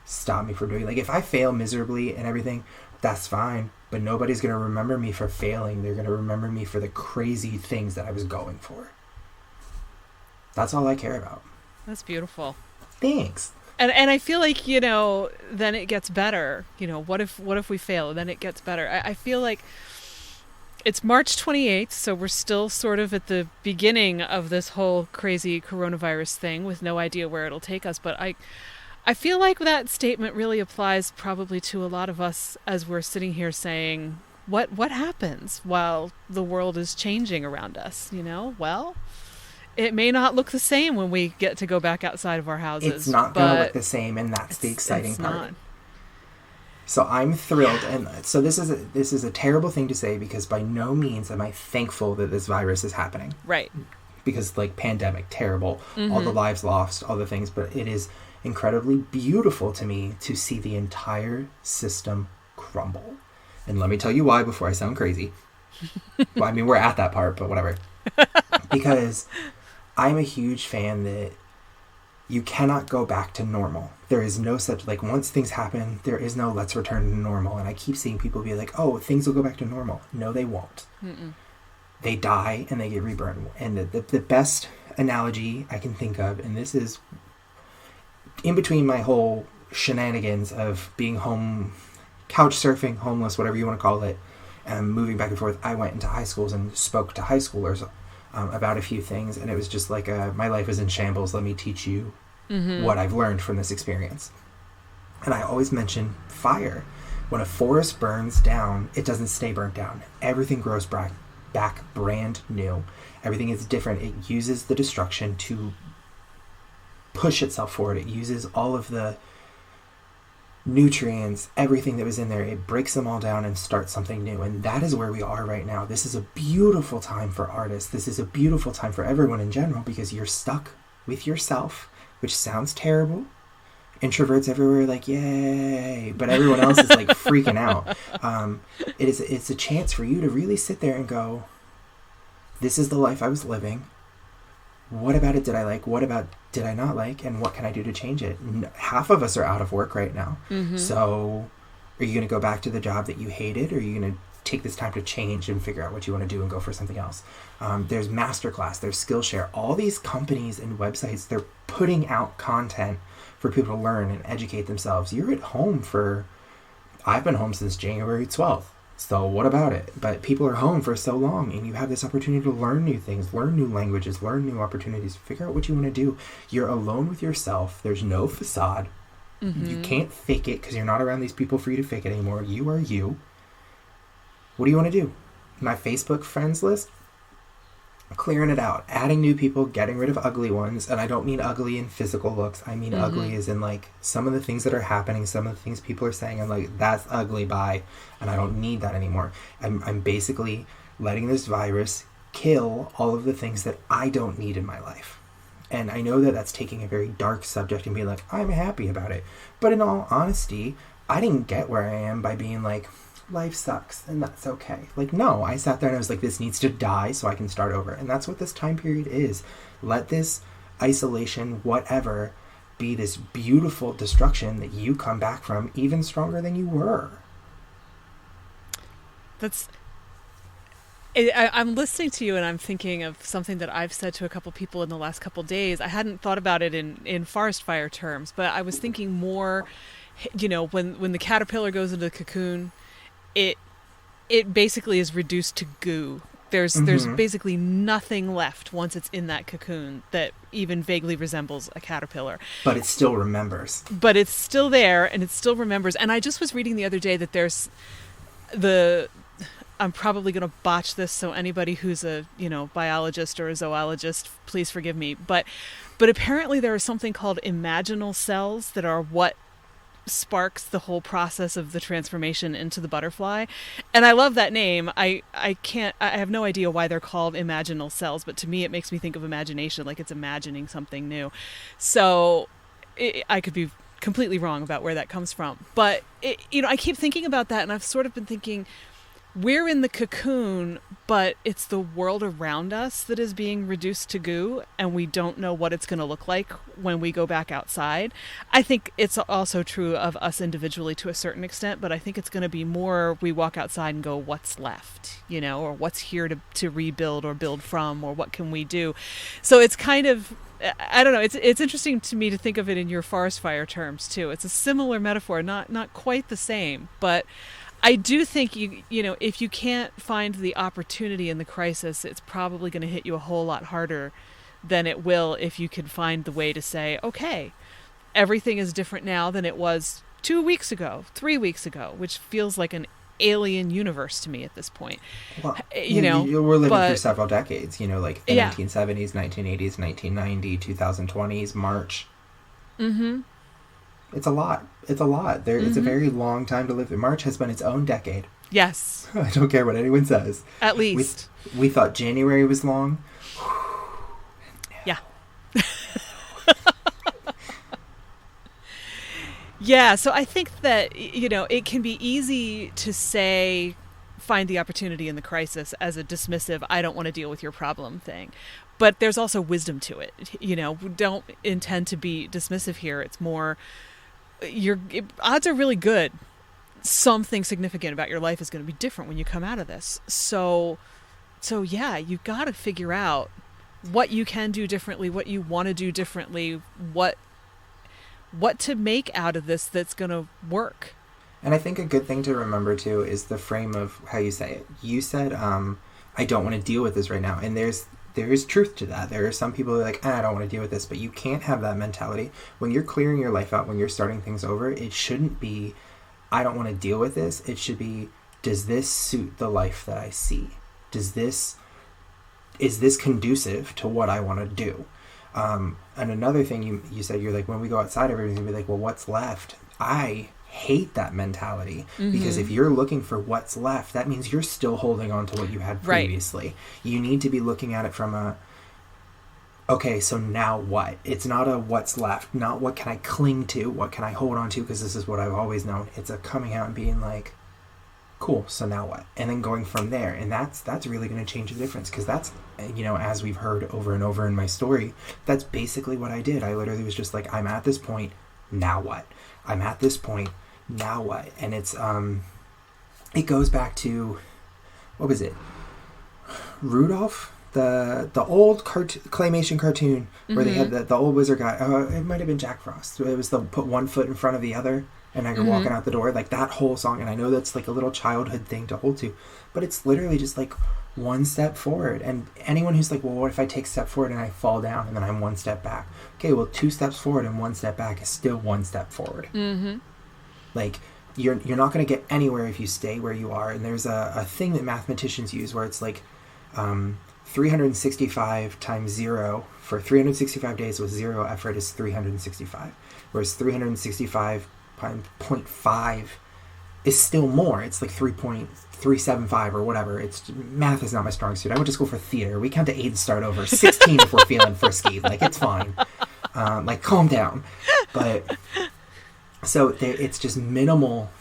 stop me from doing it. Like, if I fail miserably and everything, that's fine. But nobody's going to remember me for failing. They're going to remember me for the crazy things that I was going for. That's all I care about. That's beautiful. Thanks. And I feel like, you know, then it gets better. You know, what if we fail? Then it gets better. I feel like it's March 28th, so we're still sort of at the beginning of this whole crazy coronavirus thing with no idea where it'll take us. But I feel like that statement really applies probably to a lot of us as we're sitting here saying, what happens while the world is changing around us, you know? Well, it may not look the same when we get to go back outside of our houses. It's not going to look the same, and that's the exciting part. Not. So I'm thrilled, and so this is a terrible thing to say, because by no means am I thankful that this virus is happening. Right. Because, like, pandemic, terrible, all the lives lost, all the things, but it is incredibly beautiful to me to see the entire system crumble. And let me tell you why before I sound crazy. Well, I mean, we're at that part, but whatever. Because I'm a huge fan that you cannot go back to normal. There is no such, like, once things happen, there is no let's return to normal. And I keep seeing people be like, oh, things will go back to normal. No, they won't. Mm-mm. They die and they get reburned. And the best analogy I can think of, and this is in between my whole shenanigans of being home, couch surfing, homeless, whatever you want to call it, and moving back and forth, I went into high schools and spoke to high schoolers about a few things, and it was just like, my life is in shambles, let me teach you what I've learned from this experience. And I always mention fire. When a forest burns down, it doesn't stay burnt down. Everything grows back brand new. Everything is different. It uses the destruction to push itself forward. It uses all of the nutrients, everything that was in there. It breaks them all down and starts something new. And that is where we are right now. This is a beautiful time for artists. This is a beautiful time for everyone in general, because you're stuck with yourself, which sounds terrible. Introverts everywhere, like, yay, but everyone else is like freaking out. It's a chance for you to really sit there and go, this is the life I was living. What about it did I like? What about did I not like? And what can I do to change it? Half of us are out of work right now. Mm-hmm. So are you going to go back to the job that you hated? Or are you going to take this time to change and figure out what you want to do and go for something else? There's Masterclass, there's Skillshare. All these companies and websites, they're putting out content for people to learn and educate themselves. You're at home I've been home since January 12th. So what about it? But people are home for so long, and you have this opportunity to learn new things, learn new languages, learn new opportunities, figure out what you want to do. You're alone with yourself. There's no facade. Mm-hmm. You can't fake it because you're not around these people for you to fake it anymore. You are you. What do you want to do? My Facebook friends list? Clearing it out, adding new people, getting rid of ugly ones. And I don't mean ugly in physical looks. I mean ugly as in, like, some of the things that are happening, some of the things people are saying, I'm like, that's ugly, bye. And I don't need that anymore. I'm basically letting this virus kill all of the things that I don't need in my life. And I know that that's taking a very dark subject and being like, I'm happy about it. But in all honesty, I didn't get where I am by being like, life sucks and that's okay. Like, no, I sat there and I was like, this needs to die so I can start over. And that's what this time period is. Let this isolation, whatever, be this beautiful destruction that you come back from even stronger than you were. I'm listening to you and I'm thinking of something that I've said to a couple people in the last couple days. I hadn't thought about it in forest fire terms, but I was thinking more, you know, when the caterpillar goes into the cocoon, it basically is reduced to goo. There's basically nothing left once it's in that cocoon that even vaguely resembles a caterpillar. But it still remembers. But it's still there and it still remembers. And I just was reading the other day that there's I'm probably going to botch this, so anybody who's a, you know, biologist or a zoologist, please forgive me. But apparently there is something called imaginal cells that are what sparks the whole process of the transformation into the butterfly. And I love that name. I have no idea why they're called imaginal cells, but to me it makes me think of imagination, like it's imagining something new. So I could be completely wrong about where that comes from. But, you know, I keep thinking about that, and I've sort of been thinking, we're in the cocoon, but it's the world around us that is being reduced to goo, and we don't know what it's going to look like when we go back outside. I think it's also true of us individually to a certain extent, but I think it's going to be more we walk outside and go, what's left, or what's here to rebuild or build from, or what can we do? So it's kind of, I don't know, it's interesting to me to think of it in your forest fire terms too. It's a similar metaphor, not quite the same, but I do think if you can't find the opportunity in the crisis, it's probably going to hit you a whole lot harder than it will if you can find the way to say, okay, everything is different now than it was 2 weeks ago, 3 weeks ago, which feels like an alien universe to me at this point. Well, we're living through several decades, like the 1970s, 1980s, 1990, 2020s, March. Mm-hmm. It's a lot. It's a very long time to live. March has been its own decade. Yes. I don't care what anyone says. At least. We thought January was long. Yeah. Yeah, so I think that, it can be easy to say, find the opportunity in the crisis as a dismissive, I don't want to deal with your problem thing. But there's also wisdom to it. We don't intend to be dismissive here. It's more, odds are really good. Something significant about your life is going to be different when you come out of this. So yeah, you've got to figure out what you can do differently, what you want to do differently, what to make out of this that's going to work. And I think a good thing to remember too is the frame of how you say it. You said, I don't want to deal with this right now. And there is truth to that. There are some people who are like, I don't want to deal with this, but you can't have that mentality. When you're clearing your life out, when you're starting things over, it shouldn't be, I don't want to deal with this. It should be, does this suit the life that I see? Is this conducive to what I want to do? And another thing you said, you're like, when we go outside, everybody's gonna be like, well, what's left? I hate that mentality, because if you're looking for what's left, that means you're still holding on to what you had previously. Right. You need to be looking at it from okay, so now what? It's not a what's left, not what can I cling to, what can I hold on to, because this is what I've always known. It's a coming out and being like, cool, so now what? And then going from there. And that's really going to change the difference, because that's, as we've heard over and over in my story, that's basically what I did. I literally was just like, I'm at this point, now what? I'm at this point, now what? And it's, it goes back to, what was it? Rudolph? The old claymation cartoon where they had the old wizard guy. It might have been Jack Frost. It was the put one foot in front of the other, and now you're walking out the door. Like that whole song. And I know that's like a little childhood thing to hold to, but it's literally just like one step forward. And anyone who's like, well, what if I take a step forward and I fall down and then I'm one step back? Okay, well, 2 steps forward and 1 step back is still 1 step forward. Like you're not going to get anywhere if you stay where you are. And there's a thing that mathematicians use where it's like 365 times 0 for 365 days with 0 effort is 365, whereas 365.5 is still more. It's like 3.375 or whatever. Math is not my strong suit. I would just go for theater. We count to 8 and start over. 16 if we're feeling frisky. Like, it's fine. Calm down. But so it's just minimal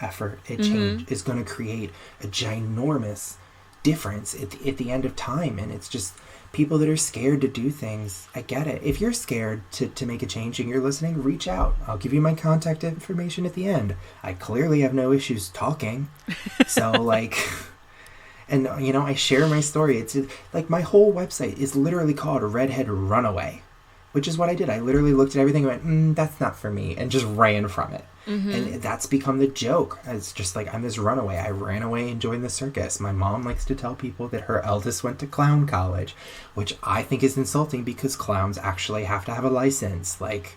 effort. Change is going to create a ginormous difference at the end of time. And it's just people that are scared to do things. I get it. If you're scared to make a change and you're listening, reach out. I'll give you my contact information at the end. I clearly have no issues talking. So and I share my story. It's like my whole website is literally called Redhead Runaway, which is what I did. I literally looked at everything and went, that's not for me, and just ran from it. And that's become the joke. It's just like, I'm this runaway. I ran away and joined the circus. My mom likes to tell people that her eldest went to clown college, which I think is insulting because clowns actually have to have a license. Like,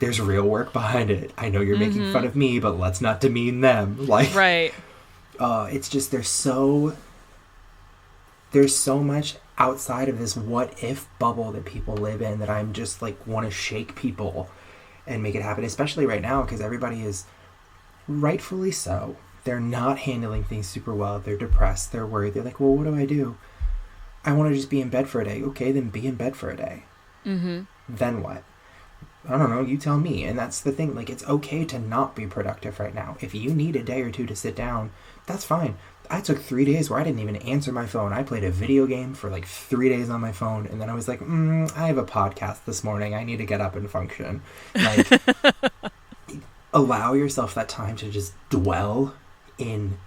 there's real work behind it. I know you're making fun of me, but let's not demean them. Right. It's just there's so much outside of this what if bubble that people live in that I'm just want to shake people and make it happen, especially right now, because everybody is, rightfully so, they're not handling things super well. They're depressed. They're worried. They're like, well, what do? I want to just be in bed for a day. Okay, then be in bed for a day. Then what? I don't know, you tell me. And that's the thing, like, it's okay to not be productive right now. If you need a day or two to sit down, that's fine. I took 3 days where I didn't even answer my phone. I played a video game for like 3 days on my phone, and then I was like, I have a podcast this morning. I need to get up and function. Like, allow yourself that time to just dwell in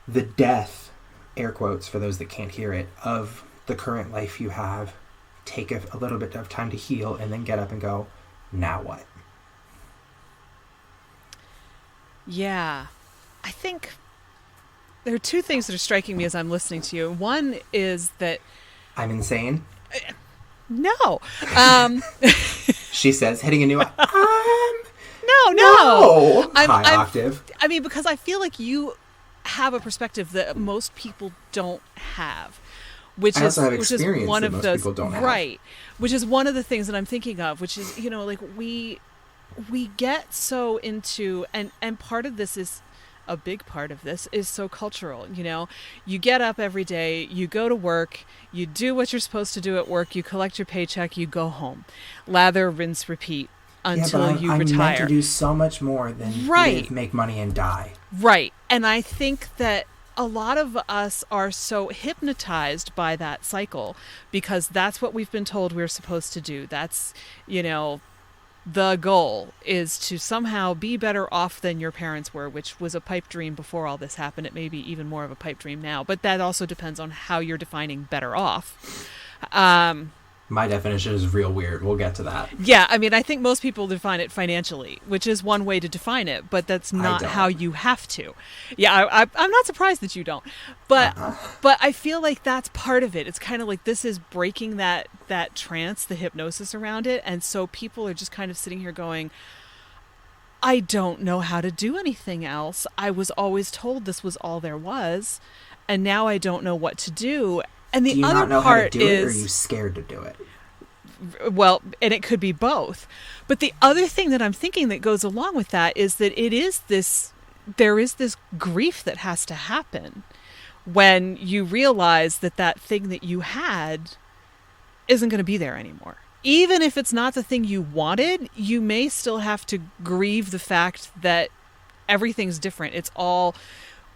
the death, air quotes for those that can't hear it, of the current life you have. Take a little bit of time to heal, and then get up and go, now what? Yeah. I think there are two things that are striking me as I'm listening to you. One is that... I'm insane? No. She says, hitting a new... No. High octave. I mean, because I feel like you have a perspective that most people don't have. Which I also have is experience one that of most those, people don't have. right? Which is one of the things that I'm thinking of. Which is, you know, like we get so into, and part of this is, a big part of this is so cultural. You know, you get up every day, you go to work, you do what you're supposed to do at work, you collect your paycheck, you go home, lather, rinse, repeat until you retire. I'm meant to do so much more than live, make money, and die. Right, and I think that a lot of us are so hypnotized by that cycle because that's what we've been told we're supposed to do. That's, you know, the goal is to somehow be better off than your parents were, which was a pipe dream before all this happened. It may be even more of a pipe dream now, but that also depends on how you're defining better off. My definition is real weird. We'll get to that. Yeah, I mean, I think most people define it financially, which is one way to define it, but that's not how you have to. Yeah, I'm not surprised that you don't. But but I feel like that's part of it. It's kind of like this is breaking that trance, the hypnosis around it, and so people are just kind of sitting here going, I don't know how to do anything else. I was always told this was all there was, and now I don't know what to do. And the other part is, or are you scared to do it? Well, and it could be both. But the other thing that I'm thinking that goes along with that is that there is this grief that has to happen when you realize that thing that you had isn't going to be there anymore. Even if it's not the thing you wanted, you may still have to grieve the fact that everything's different. It's all,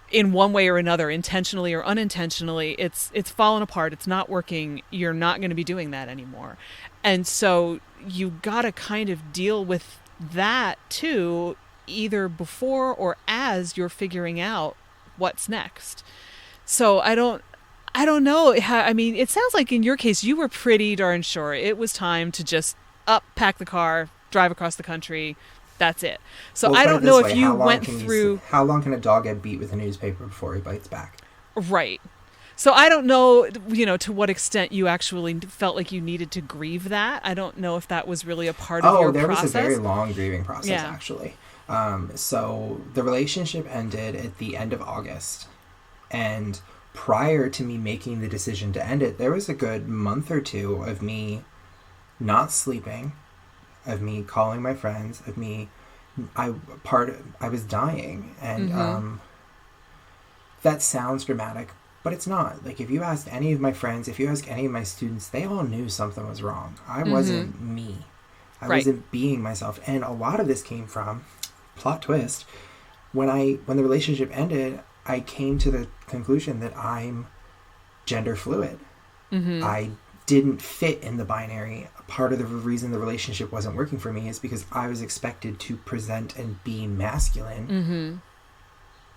in one way or another, intentionally or unintentionally, it's fallen apart. It's not working. You're not going to be doing that anymore. And so you got to kind of deal with that too, either before or as you're figuring out what's next. So I don't know. I mean, it sounds like in your case, you were pretty darn sure it was time to just pack the car, drive across the country. That's it. So I don't know if you went through... How long can a dog get beat with a newspaper before he bites back? Right. So I don't know, you know, to what extent you actually felt like you needed to grieve that. I don't know if that was really a part of your process. Oh, there was a very long grieving process, actually. So the relationship ended at the end of August. And prior to me making the decision to end it, there was a good month or two of me not sleeping, of me calling my friends, of me, I was dying, and that sounds dramatic, but it's not. Like, if you ask any of my friends, if you ask any of my students, they all knew something was wrong. I wasn't me. I wasn't being myself, and a lot of this came from, plot twist, when the relationship ended, I came to the conclusion that I'm gender fluid. I didn't fit in the binary. Part of the reason the relationship wasn't working for me is because I was expected to present and be masculine,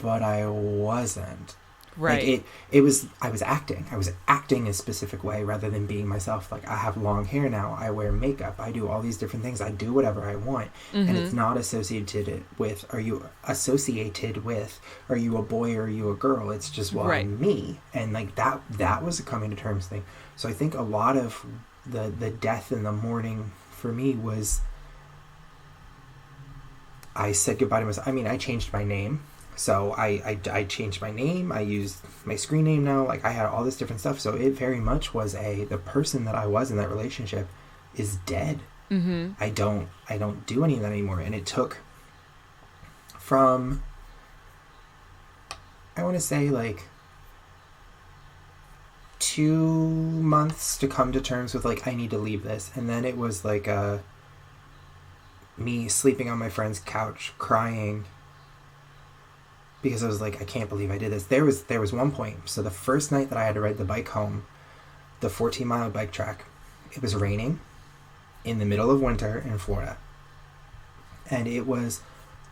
but I wasn't. Right. Like I was acting. I was acting a specific way rather than being myself. Like, I have long hair now. I wear makeup. I do all these different things. I do whatever I want. And it's not associated with, are you a boy or are you a girl? It's just, well, I'm me. And like that was a coming to terms thing. So I think a lot of the death in the morning for me was, I said goodbye to myself. I mean, I changed my name. So I changed my name. I used my screen name now. Like, I had all this different stuff. So it very much was the person that I was in that relationship is dead. I don't do any of that anymore. And it took from, I want to say, like 2 months to come to terms with, like, I need to leave this. And then it was like me sleeping on my friend's couch crying because I was like, I can't believe I did this. There was one point. So the first night that I had to ride the bike home, the 14-mile bike track, it was raining in the middle of winter in Florida. And it was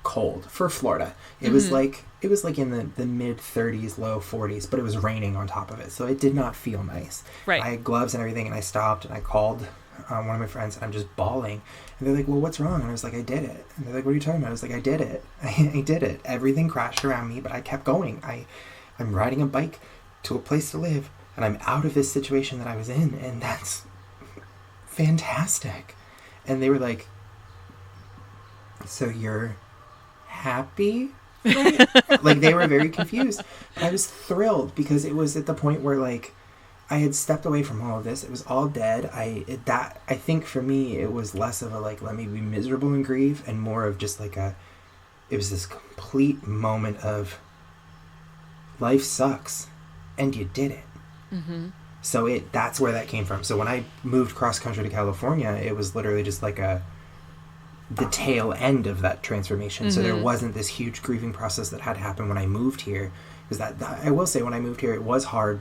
cold for Florida. It was like in the mid 30s, low 40s, but it was raining on top of it. So it did not feel nice. Right. I had gloves and everything, and I stopped and I called one of my friends, and I'm just bawling. And they're like, well, what's wrong? And I was like, I did it. And they're like, what are you talking about? I was like, I did it. I did it. Everything crashed around me, but I kept going. I'm riding a bike to a place to live, and I'm out of this situation that I was in, and that's fantastic. And they were like, so you're happy? Like, they were very confused. But I was thrilled because it was at the point where, like, I had stepped away from all of this. It was all dead. I think for me, it was less of a, like, let me be miserable and grieve, and more of just like it was this complete moment of life sucks and you did it. Mm-hmm. So that's where that came from. So when I moved cross country to California, it was literally just like the tail end of that transformation. Mm-hmm. So there wasn't this huge grieving process that had to happen when I moved here. Because that I will say, when I moved here, it was hard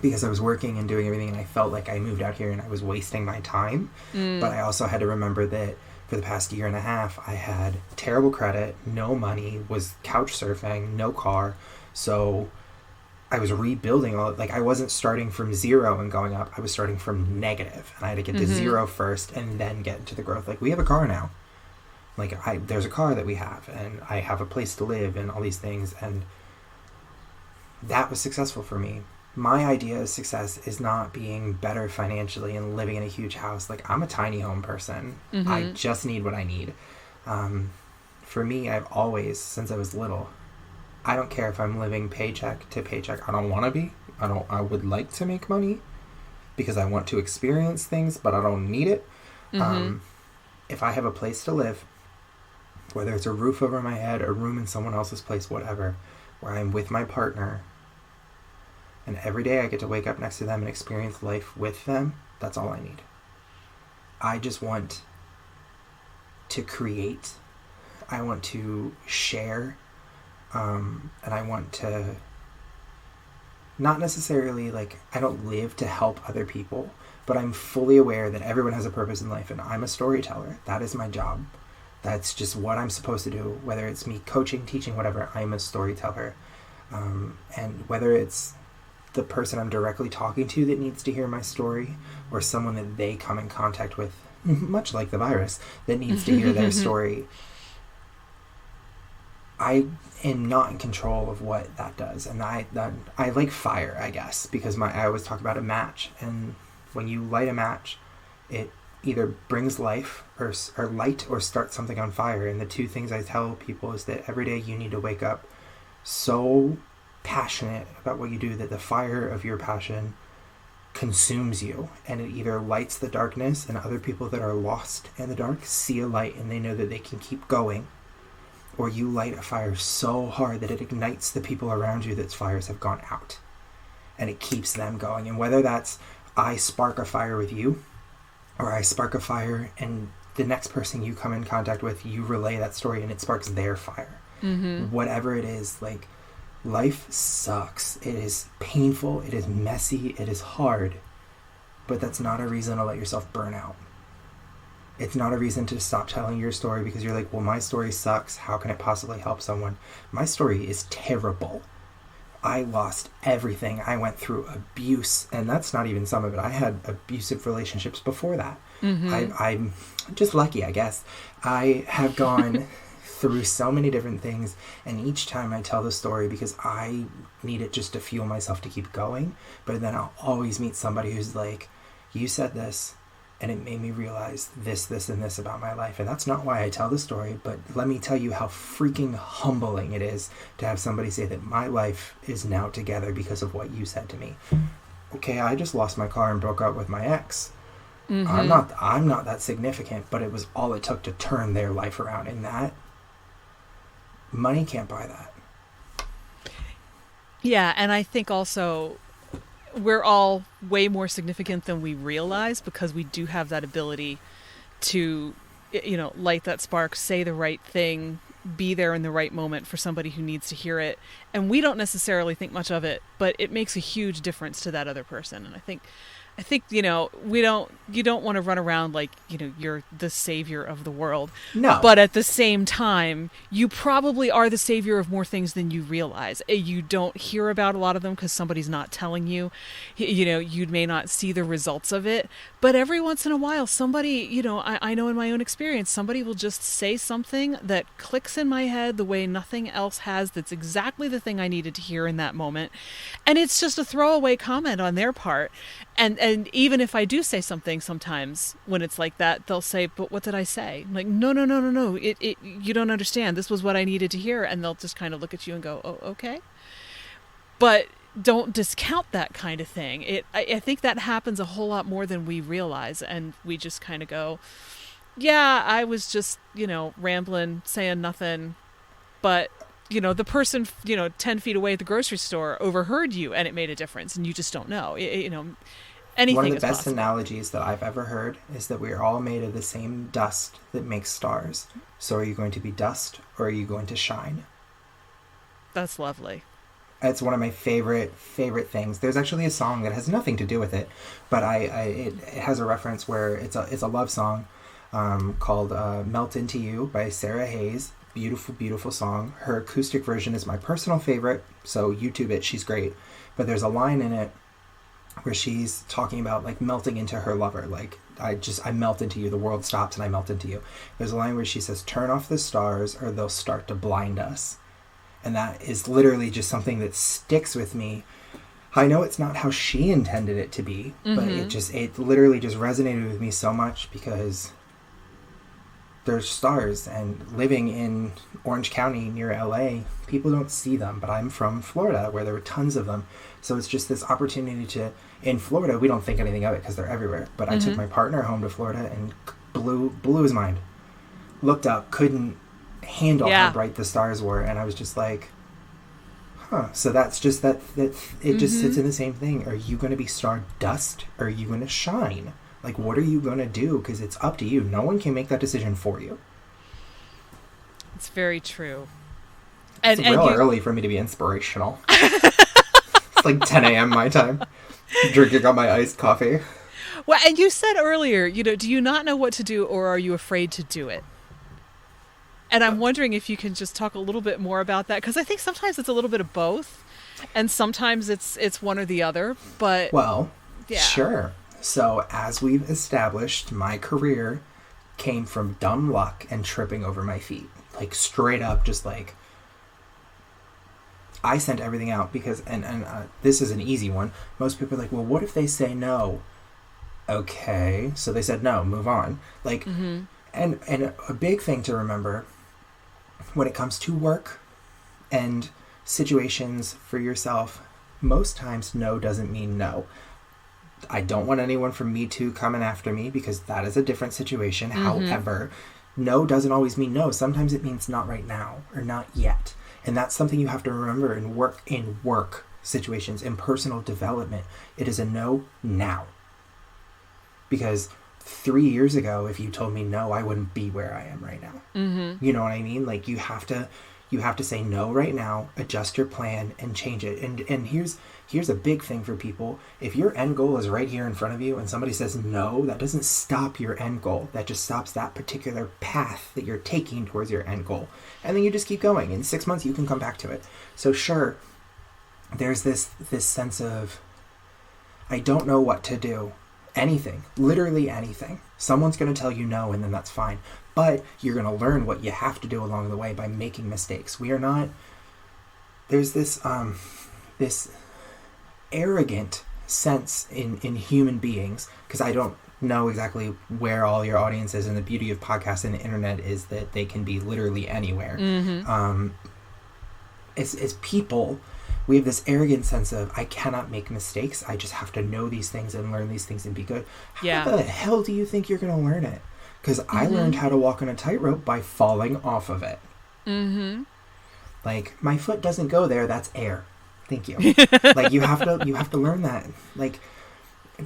because I was working and doing everything, and I felt like I moved out here and I was wasting my time. But I also had to remember that for the past year and a half, I had terrible credit, no money, was couch surfing, no car. So I was rebuilding all, like, I wasn't starting from zero and going up. I was starting from negative, and I had to get to zero first and then get into the growth. Like, we have a car now. Like, there's a car that we have, and I have a place to live and all these things, and that was successful for me. My idea of success is not being better financially and living in a huge house. Like, I'm a tiny home person. Mm-hmm. I just need what I need. For me, I've always, since I was little, I don't care if I'm living paycheck to paycheck. I don't want to be. I would like to make money because I want to experience things, but I don't need it. Mm-hmm. If I have a place to live, whether it's a roof over my head, a room in someone else's place, whatever, where I'm with my partner, and every day I get to wake up next to them and experience life with them, that's all I need. I just want to create. I want to share. And I want to not necessarily, like, I don't live to help other people, but I'm fully aware that everyone has a purpose in life, and I'm a storyteller. That is my job. That's just what I'm supposed to do. Whether it's me coaching, teaching, whatever, I'm a storyteller. And whether it's the person I'm directly talking to that needs to hear my story, or someone that they come in contact with, much like the virus, that needs to hear their story, I am not in control of what that does. And I like fire, I guess, because I always talk about a match, and when you light a match, it either brings life or light or starts something on fire. And the two things I tell people is that every day you need to wake up so passionate about what you do that the fire of your passion consumes you, and it either lights the darkness, and other people that are lost in the dark see a light and they know that they can keep going, or you light a fire so hard that it ignites the people around you that's fires have gone out, and it keeps them going. And whether that's I spark a fire with you, or I spark a fire and the next person you come in contact with, you relay that story and it sparks their fire. Mm-hmm. Whatever it is, like, life sucks. It is painful. It is messy. It is hard. But that's not a reason to let yourself burn out. It's not a reason to stop telling your story because you're like, well, my story sucks. How can it possibly help someone? My story is terrible. I lost everything. I went through abuse, and that's not even some of it. I had abusive relationships before that. Mm-hmm. I'm just lucky, I guess. I have gone through so many different things, and each time I tell the story because I need it just to fuel myself to keep going, but then I'll always meet somebody who's like, you said this, and it made me realize this, and this about my life. And that's not why I tell the story, but let me tell you how freaking humbling it is to have somebody say that my life is now together because of what you said to me. Okay, I just lost my car and broke up with my ex. Mm-hmm. I'm not that significant, but it was all it took to turn their life around. And that, money can't buy that. Yeah, and I think also we're all way more significant than we realize because we do have that ability to light that spark, say the right thing, be there in the right moment for somebody who needs to hear it. And we don't necessarily think much of it, but it makes a huge difference to that other person. And I think, you don't want to run around like, you're the savior of the world. No. But at the same time, you probably are the savior of more things than you realize. You don't hear about a lot of them because somebody's not telling you. You may not see the results of it. But every once in a while, somebody, I know in my own experience, somebody will just say something that clicks in my head the way nothing else has. That's exactly the thing I needed to hear in that moment. And it's just a throwaway comment on their part. And even if I do say something sometimes when it's like that, they'll say, but what did I say? I'm like, no. You don't understand. This was what I needed to hear. And they'll just kind of look at you and go, oh, okay. But don't discount that kind of thing. I think that happens a whole lot more than we realize. And we just kind of go, yeah, I was just, rambling, saying nothing. But, the person, 10 feet away at the grocery store overheard you and it made a difference. And you just don't know. Anything One of the is best possible. analogies that I've ever heard is that we are all made of the same dust that makes stars. So are you going to be dust or are you going to shine? That's lovely. It's one of my favorite things. There's actually a song that has nothing to do with it, but it has a reference where it's a love song called "Melt Into You" by Sarah Hayes. Beautiful, beautiful song. Her acoustic version is my personal favorite, so YouTube it. She's great. But there's a line in it where she's talking about like melting into her lover. Like, I melt into you. The world stops and I melt into you. There's a line where she says, "Turn off the stars or they'll start to blind us." And that is literally just something that sticks with me. I know it's not how she intended it to be, but it literally just resonated with me so much because there's stars, and living in Orange County near LA, people don't see them, but I'm from Florida where there were tons of them. So it's just this opportunity in Florida, we don't think anything of it because they're everywhere. But I took my partner home to Florida and blew his mind. Looked up, couldn't handle how bright the stars were, and I was just like, huh. So that's just that it just sits in the same thing. Are you going to be star dust or are you going to shine? Like, what are you going to do? Because it's up to you. No one can make that decision for you. It's very true. It's real early for me to be inspirational. It's like 10 a.m. my time. Drinking on my iced coffee. Well, and you said earlier, do you not know what to do or are you afraid to do it? And I'm wondering if you can just talk a little bit more about that, because I think sometimes it's a little bit of both, and sometimes it's one or the other. But sure. So as we've established, my career came from dumb luck and tripping over my feet, like straight up, just like I sent everything out because, and this is an easy one. Most people are like, well, what if they say no? Okay, so they said no, move on. Like, and a big thing to remember when it comes to work and situations for yourself, most times no doesn't mean no. I don't want anyone from Me Too coming after me because that is a different situation. However, no doesn't always mean no. Sometimes it means not right now or not yet. And that's something you have to remember in work situations, in personal development. It is a no now. Because 3 years ago, if you told me no, I wouldn't be where I am right now. You know what I mean? Like, you have to say no right now, adjust your plan, and change it. And here's a big thing for people. If your end goal is right here in front of you and somebody says no, that doesn't stop your end goal. That just stops that particular path that you're taking towards your end goal. And then you just keep going. In 6 months, you can come back to it. So sure, there's this sense of, I don't know what to do. Anything, literally anything. Someone's going to tell you no, and then that's fine. But you're going to learn what you have to do along the way by making mistakes. There's this arrogant sense in human beings, because I don't know exactly where all your audience is, and the beauty of podcasts and the internet is that they can be literally anywhere. It's people. We have this arrogant sense of, I cannot make mistakes. I just have to know these things and learn these things and be good. How the hell do you think you're going to learn it? Because I learned how to walk on a tightrope by falling off of it. Like, my foot doesn't go there. That's air. Thank you. Like, you have to learn that. Like,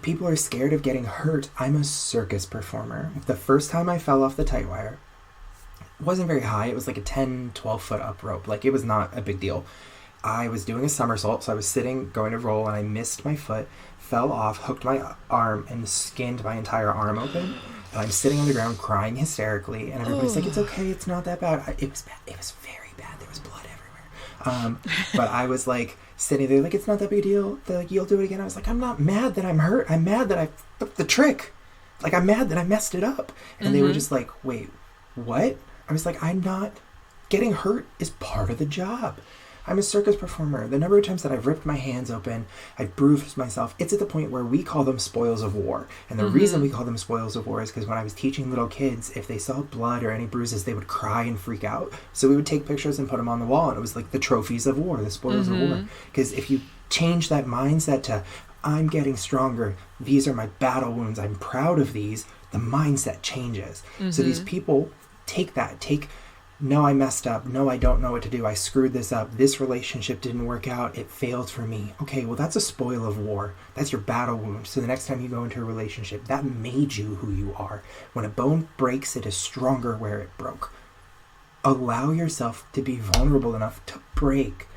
people are scared of getting hurt. I'm a circus performer. The first time I fell off the tight wire, it wasn't very high. It was like a 10, 12 foot up rope. Like, it was not a big deal. I was doing a somersault, so I was sitting, going to roll, and I missed my foot, fell off, hooked my arm, and skinned my entire arm open. And I'm sitting on the ground crying hysterically, and everybody's like, it's okay, it's not that bad. It was bad. It was very bad. There was blood everywhere. But I was like, sitting there like, it's not that big a deal. They're like, you'll do it again. I was like, I'm not mad that I'm hurt. I'm mad that I flipped the trick. Like, I'm mad that I messed it up. And they were just like, wait, what? I was like, I'm not... Getting hurt is part of the job. I'm a circus performer. The number of times that I've ripped my hands open, I've bruised myself, it's at the point where we call them spoils of war. And the reason we call them spoils of war is because when I was teaching little kids, if they saw blood or any bruises, they would cry and freak out. So we would take pictures and put them on the wall, and it was like the trophies of war, the spoils of war. Because if you change that mindset to, I'm getting stronger, these are my battle wounds, I'm proud of these, the mindset changes. So these people take that, no, I messed up. No, I don't know what to do. I screwed this up. This relationship didn't work out. It failed for me. Okay, well, that's a spoil of war. That's your battle wound. So the next time you go into a relationship, that made you who you are. When a bone breaks, it is stronger where it broke. Allow yourself to be vulnerable enough to break.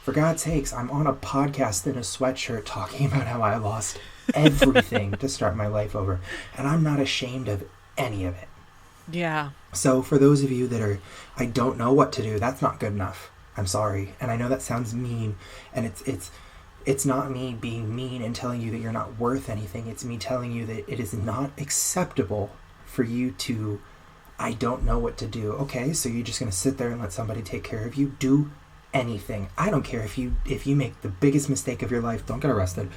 For God's sakes, I'm on a podcast in a sweatshirt talking about how I lost everything to start my life over. And I'm not ashamed of any of it. Yeah. So for those of you that are, I don't know what to do, that's not good enough. I'm sorry. And I know that sounds mean, and it's not me being mean and telling you that you're not worth anything. It's me telling you that it is not acceptable for you to, I don't know what to do. Okay, so you're just going to sit there and let somebody take care of you? Do anything. I don't care if you make the biggest mistake of your life, don't get arrested.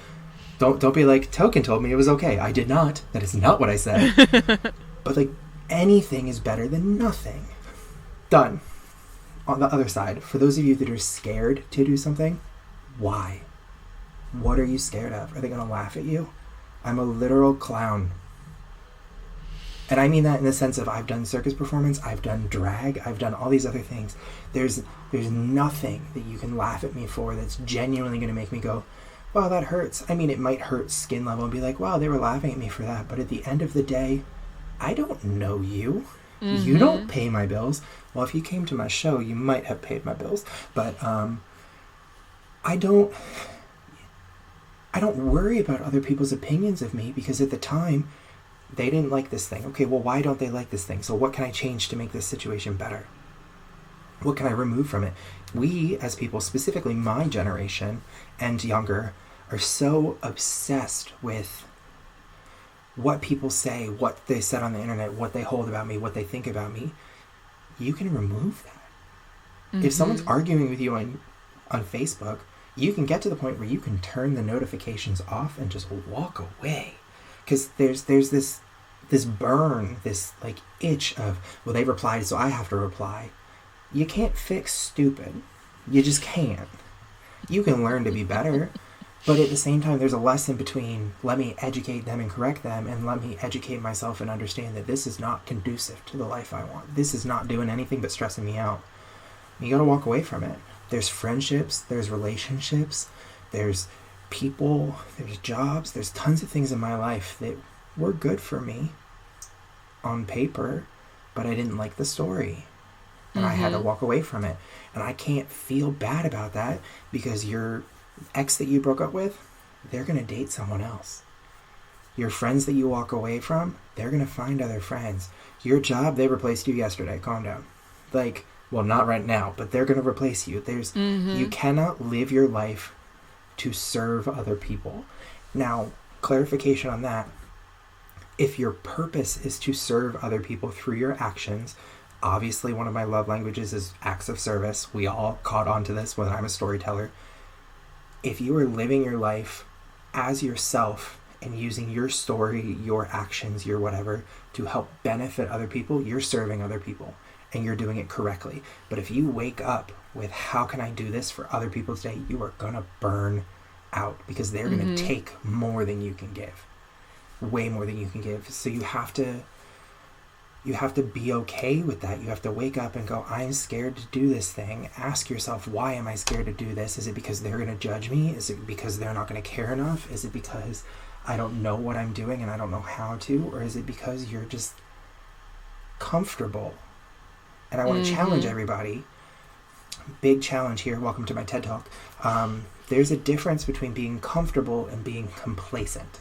Don't be like, Token told me it was okay. I did not. That is not what I said. But like, anything is better than nothing. Done. On the other side, for those of you that are scared to do something, why? What are you scared of? Are they going to laugh at you? I'm a literal clown. And I mean that in the sense of, I've done circus performance, I've done drag, I've done all these other things. There's nothing that you can laugh at me for that's genuinely going to make me go, wow, that hurts. I mean, it might hurt skin level and be like, wow, they were laughing at me for that. But at the end of the day, I don't know you. You don't pay my bills. Well, if you came to my show, you might have paid my bills. But I don't worry about other people's opinions of me, because at the time, they didn't like this thing. Okay, well, why don't they like this thing? So what can I change to make this situation better? What can I remove from it? We, as people, specifically my generation and younger, are so obsessed with what people say, what they said on the internet, what they hold about me, what they think about me. You can remove that. If someone's arguing with you on Facebook, you can get to the point where you can turn the notifications off and just walk away. Because there's this burn, this like itch of, well, they replied, so I have to reply. You can't fix stupid. You just can't. You can learn to be better. But at the same time, there's a lesson between let me educate them and correct them, and let me educate myself and understand that this is not conducive to the life I want. This is not doing anything but stressing me out. You gotta walk away from it. There's friendships, there's relationships, there's people, there's jobs, there's tons of things in my life that were good for me on paper, but I didn't like the story. And I had to walk away from it. And I can't feel bad about that, because your ex that you broke up with, they're going to date someone else. Your friends that you walk away from, they're going to find other friends. Your job, they replaced you yesterday. Calm down. Like, well, not right now, but they're going to replace you. You cannot live your life to serve other people. Now, clarification on that. If your purpose is to serve other people through your actions, obviously one of my love languages is acts of service. We all caught on to this when I'm a storyteller. If you are living your life as yourself and using your story, your actions, your whatever, to help benefit other people, you're serving other people and you're doing it correctly. But if you wake up with, how can I do this for other people today, you are going to burn out, because they're going to take more than you can give. Way more than you can give. So you have to be okay with that. You have to wake up and go, I'm scared to do this thing. Ask yourself, why am I scared to do this? Is it because they're going to judge me? Is it because they're not going to care enough? Is it because I don't know what I'm doing and I don't know how to? Or is it because you're just comfortable? And I want to challenge everybody. Big challenge here. Welcome to my TED Talk. There's a difference between being comfortable and being complacent.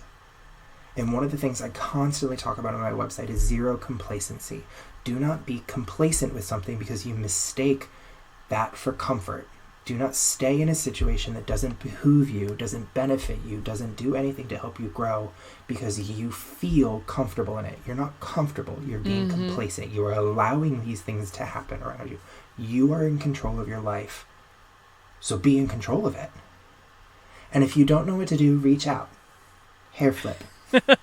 And one of the things I constantly talk about on my website is zero complacency. Do not be complacent with something because you mistake that for comfort. Do not stay in a situation that doesn't behoove you, doesn't benefit you, doesn't do anything to help you grow because you feel comfortable in it. You're not comfortable. You're being complacent. You are allowing these things to happen around you. You are in control of your life. So be in control of it. And if you don't know what to do, reach out. Hair flip. I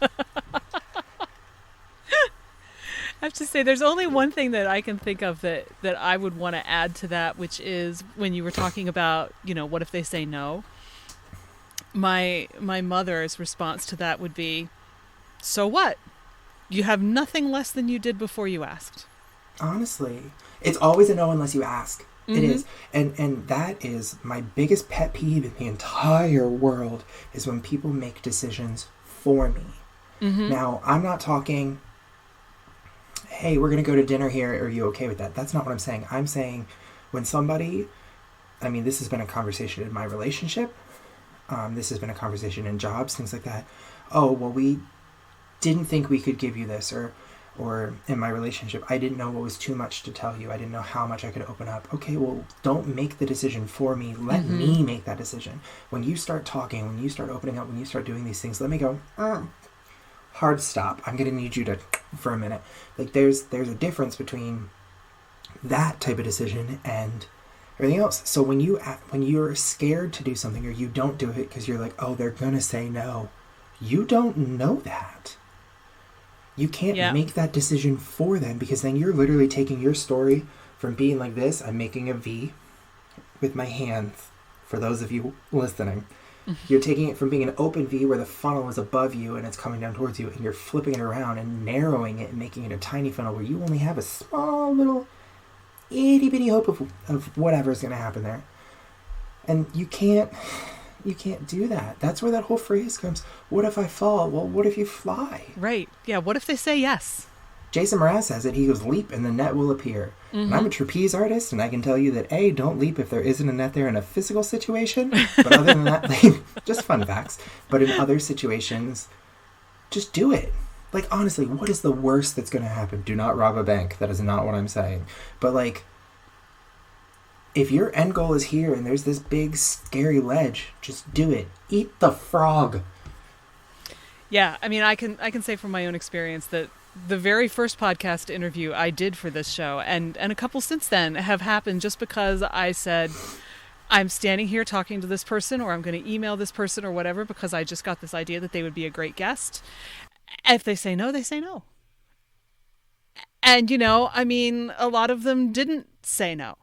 have to say, there's only one thing that I can think of that I would want to add to that, which is when you were talking about, what if they say no? My mother's response to that would be, so what? You have nothing less than you did before you asked. Honestly, it's always a no unless you ask. It is. And that is my biggest pet peeve in the entire world is when people make decisions for me. Now, I'm not talking, hey, we're going to go to dinner here. Are you okay with that? That's not what I'm saying. I'm saying when somebody, this has been a conversation in my relationship. This has been a conversation in jobs, things like that. Oh, well, we didn't think we could give you this, or in my relationship, I didn't know what was too much to tell you. I didn't know how much I could open up. Okay, well, don't make the decision for me. Let me make that decision. When you start talking, when you start opening up, when you start doing these things, let me go, hard stop. I'm going to need you to, for a minute. Like, there's a difference between that type of decision and everything else. So when you're scared to do something or you don't do it because you're like, oh, they're going to say no, you don't know that. You can't make that decision for them because then you're literally taking your story from being like this. I'm making a V with my hands for those of you listening. You're taking it from being an open V where the funnel is above you and it's coming down towards you, and you're flipping it around and narrowing it and making it a tiny funnel where you only have a small little itty bitty hope of whatever's going to happen there. And you can't do that. That's where that whole phrase comes. What if I fall? Well, what if you fly? Right. Yeah. What if they say yes? Jason Mraz says it. He goes, leap and the net will appear. And I'm a trapeze artist, and I can tell you that, A, don't leap if there isn't a net there in a physical situation. But other than that, just fun facts. But in other situations, just do it. Like, honestly, what is the worst that's going to happen? Do not rob a bank. That is not what I'm saying. But, if your end goal is here and there's this big, scary ledge, just do it. Eat the frog. Yeah, I can say from my own experience that the very first podcast interview I did for this show, and a couple since then, have happened just because I said, I'm standing here talking to this person, or I'm going to email this person or whatever, because I just got this idea that they would be a great guest. If they say no, they say no. And, a lot of them didn't say no.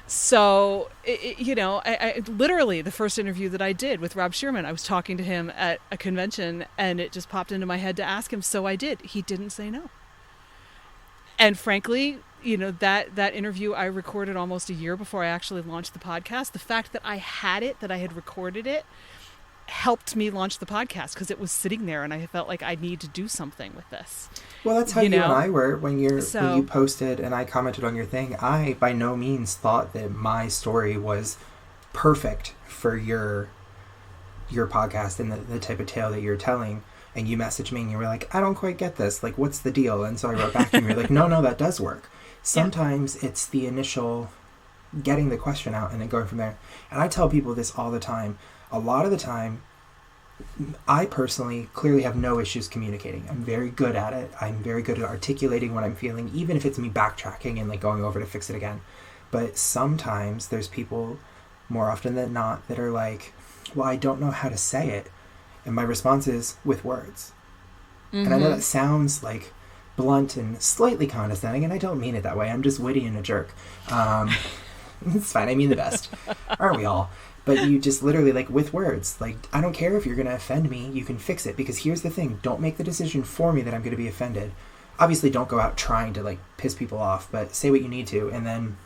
So, I literally, the first interview that I did with Rob Shearman, I was talking to him at a convention and it just popped into my head to ask him. So I did. He didn't say no. And frankly, that interview I recorded almost a year before I actually launched the podcast. The fact that I had it, that I had recorded it, helped me launch the podcast because it was sitting there and I felt like I need to do something with this. Well, that's how you and I were when you posted and I commented on your thing. I by no means thought that my story was perfect for your podcast and the type of tale that you're telling. And you messaged me and you were like, I don't quite get this. Like, what's the deal? And so I wrote back and you were like, no, that does work. Sometimes it's the initial getting the question out and then going from there. And I tell people this all the time. A lot of the time, I personally clearly have no issues communicating. I'm very good at it. I'm very good at articulating what I'm feeling, even if it's me backtracking and going over to fix it again. But sometimes there's people, more often than not, that are like, well, I don't know how to say it. And my response is with words. And I know that sounds like blunt and slightly condescending, and I don't mean it that way. I'm just witty and a jerk. It's fine. I mean the best. Aren't we all? But you just literally, with words, I don't care if you're going to offend me, you can fix it. Because here's the thing, don't make the decision for me that I'm going to be offended. Obviously, don't go out trying to, piss people off, but say what you need to. And then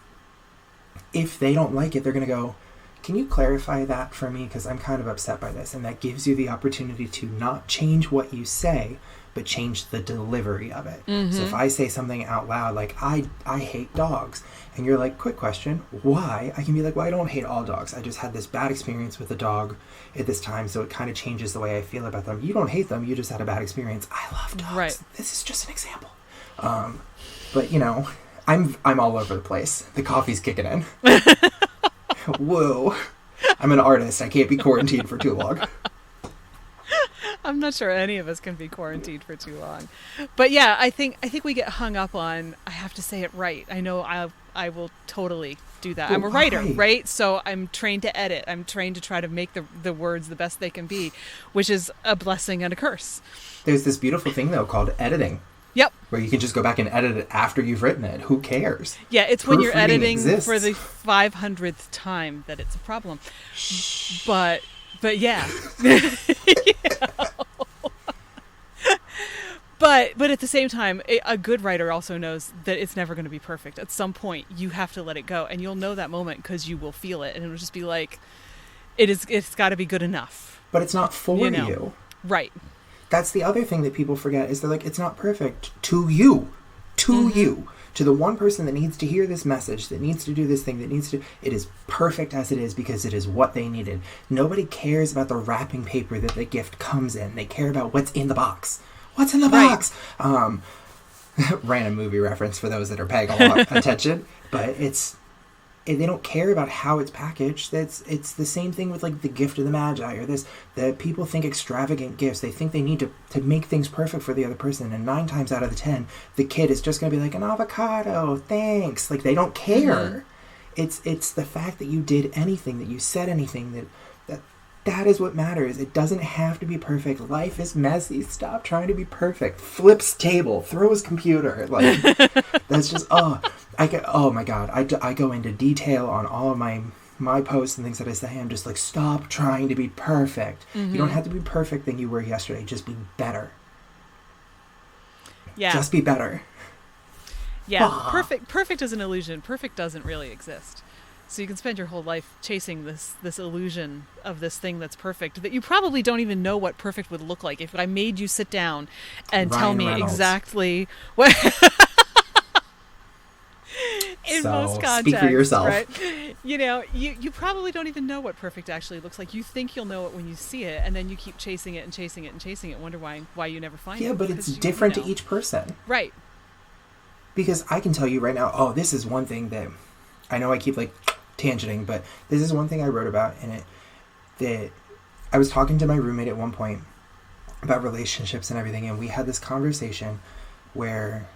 if they don't like it, they're going to go, can you clarify that for me? Because I'm kind of upset by this. And that gives you the opportunity to not change what you say, but change the delivery of it. Mm-hmm. So if I say something out loud, like, I hate dogs, and you're like, quick question, why? I can be like, well, I don't hate all dogs. I just had this bad experience with a dog at this time, so it kind of changes the way I feel about them. You don't hate them, you just had a bad experience. I love dogs. Right. This is just an example. But, you know, I'm all over the place. The coffee's kicking in. Whoa. I'm an artist. I can't be quarantined for too long. I'm not sure any of us can be quarantined for too long. But yeah, I think we get hung up on, I have to say it right. I know I will totally do that. But I'm a writer, right? So I'm trained to edit. I'm trained to try to make the words the best they can be, which is a blessing and a curse. There's this beautiful thing, though, called editing. Yep. Where you can just go back and edit it after you've written it. Who cares? Yeah, it's when you're editing exists. for the 500th time that it's a problem. Shh. But yeah. But at the same time, a good writer also knows that it's never going to be perfect. At some point, you have to let it go, and you'll know that moment because you will feel it, and it'll just be like, it's got to be good enough. But it's not for you. Right. That's the other thing that people forget, is they're like, it's not perfect to you. To you. To the one person that needs to hear this message, that needs to do this thing, that needs to... It is perfect as it is because it is what they needed. Nobody cares about the wrapping paper that the gift comes in. They care about what's in the box. What's in the box? Random movie reference for those that are paying a lot of attention. But they don't care about how it's packaged. It's the same thing with like the gift of the Magi or this. That people think extravagant gifts. They think they need to make things perfect for the other person. And 9 times out of the 10, the kid is just going to be like, an avocado, thanks. Like, they don't care. Mm-hmm. It's the fact that you did anything, that you said anything, that is what matters. It doesn't have to be perfect. Life is messy. Stop trying to be perfect. Flips table. Throws computer. Like, that's just, oh my God. I go into detail on all of my posts and things that I say. I'm just like, stop trying to be perfect. Mm-hmm. You don't have to be perfect than you were yesterday. Just be better. Yeah. Just be better. Yeah. Perfect is an illusion. Perfect doesn't really exist. So you can spend your whole life chasing this illusion of this thing that's perfect, that you probably don't even know what perfect would look like. If I made you sit down and tell me exactly what... in most contexts, speak for yourself. Right? You know, you probably don't even know what perfect actually looks like. You think you'll know it when you see it, and then you keep chasing it and chasing it and chasing it, wonder why you never find it. Yeah, but it's different to each person. Right. Because I can tell you right now, this is one thing that... I know I keep like tangenting, but this is one thing I wrote about in it, that I was talking to my roommate at one point about relationships and everything, and we had this conversation where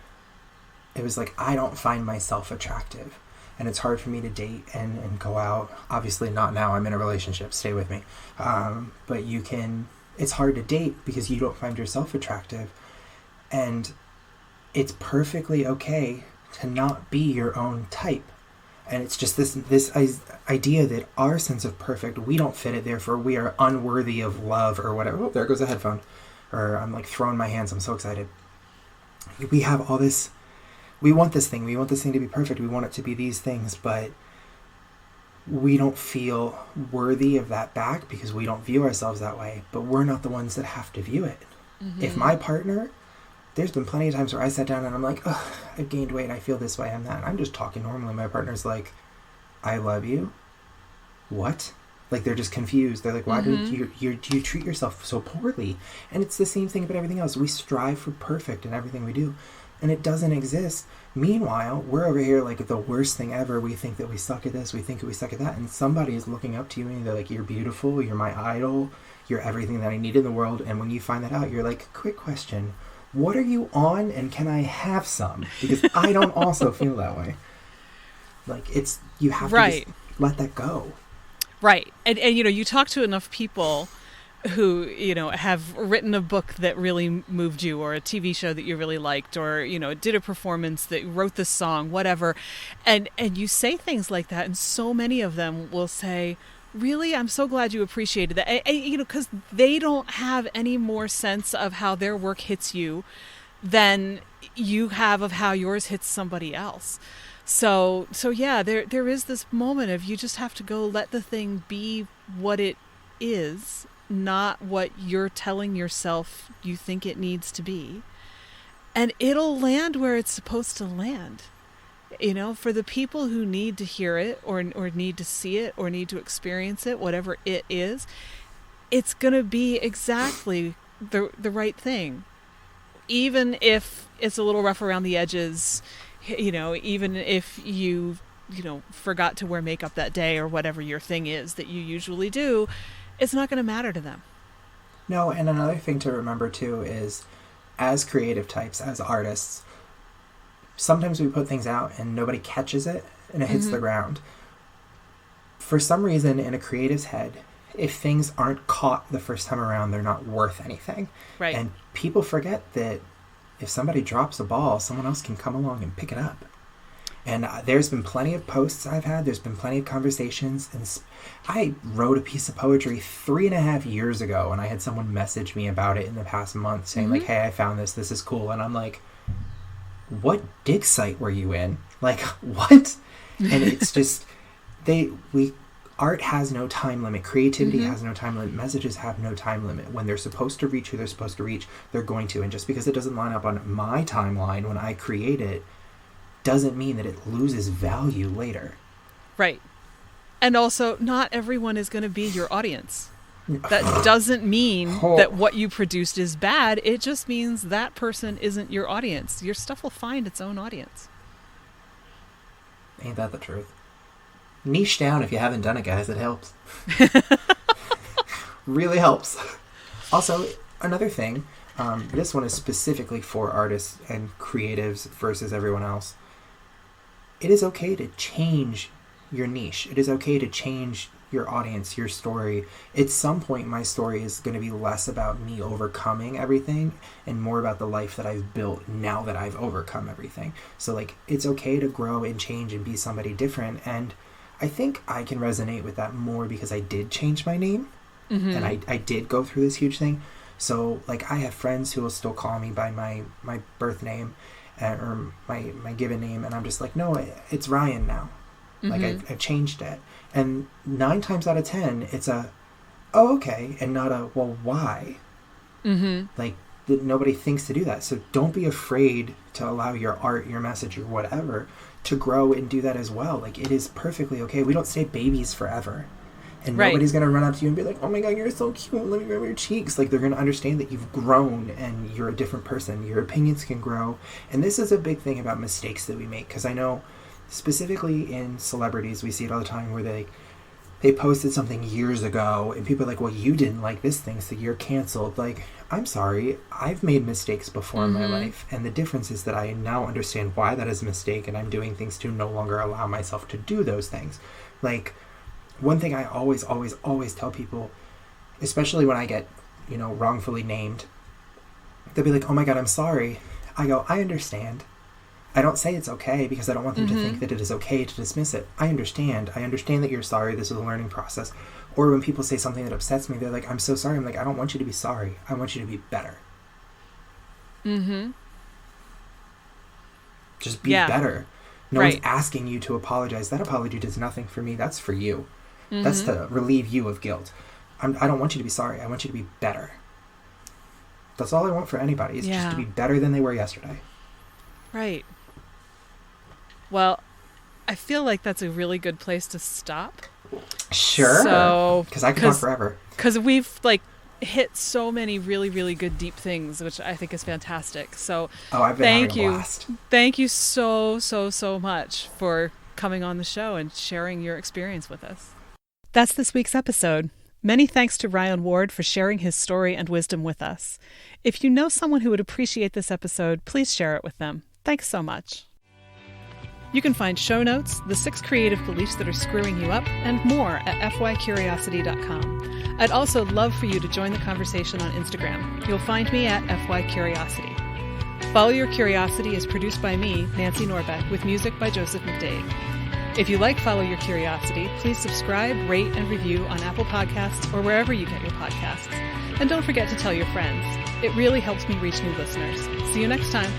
it was like, I don't find myself attractive, and it's hard for me to date and go out. Obviously not now, I'm in a relationship, stay with me. But it's hard to date because you don't find yourself attractive, and it's perfectly okay to not be your own type. And it's just this idea that our sense of perfect, we don't fit it, therefore we are unworthy of love or whatever. Oh, there goes a headphone. Or I'm like throwing my hands, I'm so excited. We have all this, we want this thing to be perfect, we want it to be these things, but we don't feel worthy of that back because we don't view ourselves that way. But we're not the ones that have to view it. Mm-hmm. If my partner... There's been plenty of times where I sat down and I'm like, I've gained weight, I feel this way, I'm that. I'm just talking normally. My partner's like, I love you. What? Like, they're just confused. They're like, why do you treat yourself so poorly? And it's the same thing about everything else. We strive for perfect in everything we do, and it doesn't exist. Meanwhile, we're over here like the worst thing ever. We think that we suck at this, we think that we suck at that, and somebody is looking up to you and they're like, you're beautiful, you're my idol, you're everything that I need in the world. And when you find that out, you're like, quick question, what are you on, and can I have some? Because I don't also feel that way. Like, you have to just let that go. Right. And you talk to enough people who, have written a book that really moved you, or a TV show that you really liked, or, did a performance, that wrote the song, whatever. And you say things like that, and so many of them will say, really, I'm so glad you appreciated that. And, because they don't have any more sense of how their work hits you than you have of how yours hits somebody else. So yeah, there is this moment of you just have to go let the thing be what it is, not what you're telling yourself you think it needs to be. And it'll land where it's supposed to land. You know, for the people who need to hear it or need to see it or need to experience it, whatever it is, it's going to be exactly the right thing. Even if it's a little rough around the edges, you know, even if you forgot to wear makeup that day or whatever your thing is that you usually do, it's not going to matter to them. No, and another thing to remember too is, as creative types, as artists, sometimes we put things out and nobody catches it and it hits the ground. For some reason in a creative's head, if things aren't caught the first time around, they're not worth anything. Right. And people forget that if somebody drops a ball, someone else can come along and pick it up. And there's been plenty of posts I've had. There's been plenty of conversations. And I wrote a piece of poetry 3.5 years ago, and I had someone message me about it in the past month saying, like, hey, I found this. This is cool. And I'm like, what dig site were you in? Like, what? And it's just, art has no time limit. Creativity has no time limit. Messages have no time limit. When they're supposed to reach who they're supposed to reach, they're going to. And just because it doesn't line up on my timeline when I create it, doesn't mean that it loses value later. Right. And also, not everyone is going to be your audience. That doesn't mean that what you produced is bad. It just means that person isn't your audience. Your stuff will find its own audience. Ain't that the truth? Niche down if you haven't done it, guys. It helps. Really helps. Also, another thing, this one is specifically for artists and creatives versus everyone else. It is okay to change your niche. It is okay to change your audience, your story. At some point, my story is going to be less about me overcoming everything and more about the life that I've built now that I've overcome everything. So, like, it's okay to grow and change and be somebody different. And I think I can resonate with that more because I did change my name and I did go through this huge thing. So, like, I have friends who will still call me by my birth name or my given name, and I'm just like, no, it's Ryan now. Like, I've changed it. And 9 times out of 10, it's a, oh, okay, and not a, well, why? Like, nobody thinks to do that. So don't be afraid to allow your art, your message, or whatever to grow and do that as well. Like, it is perfectly okay. We don't stay babies forever. And nobody's going to run up to you and be like, oh my God, you're so cute. Let me grab your cheeks. Like, they're going to understand that you've grown and you're a different person. Your opinions can grow. And this is a big thing about mistakes that we make. Because I know specifically in celebrities, we see it all the time where they posted something years ago and people are like, well, you didn't like this thing, so you're canceled. Like, I'm sorry. I've made mistakes before in my life. And the difference is that I now understand why that is a mistake and I'm doing things to no longer allow myself to do those things. Like, one thing I always tell people, especially when I get, wrongfully named, they'll be like, oh my God, I'm sorry. I go, I understand. I don't say it's okay because I don't want them to think that it is okay to dismiss it. I understand. I understand that you're sorry. This is a learning process. Or when people say something that upsets me, they're like, I'm so sorry. I'm like, I don't want you to be sorry. I want you to be better. Just be better. No one's asking you to apologize. That apology does nothing for me. That's for you. That's to relieve you of guilt. I don't want you to be sorry. I want you to be better. That's all I want for anybody, is just to be better than they were yesterday. Right. Well, I feel like that's a really good place to stop. Sure. So, because I could talk forever. Because we've hit so many really, really good deep things, which I think is fantastic. So I've been having a blast. Thank you so much for coming on the show and sharing your experience with us. That's this week's episode. Many thanks to Ryan Ward for sharing his story and wisdom with us. If you know someone who would appreciate this episode, please share it with them. Thanks so much. You can find show notes, the 6 creative beliefs that are screwing you up, and more at fycuriosity.com. I'd also love for you to join the conversation on Instagram. You'll find me at fycuriosity. Follow Your Curiosity is produced by me, Nancy Norbeck, with music by Joseph McDade. If you like Follow Your Curiosity, please subscribe, rate, and review on Apple Podcasts or wherever you get your podcasts. And don't forget to tell your friends. It really helps me reach new listeners. See you next time.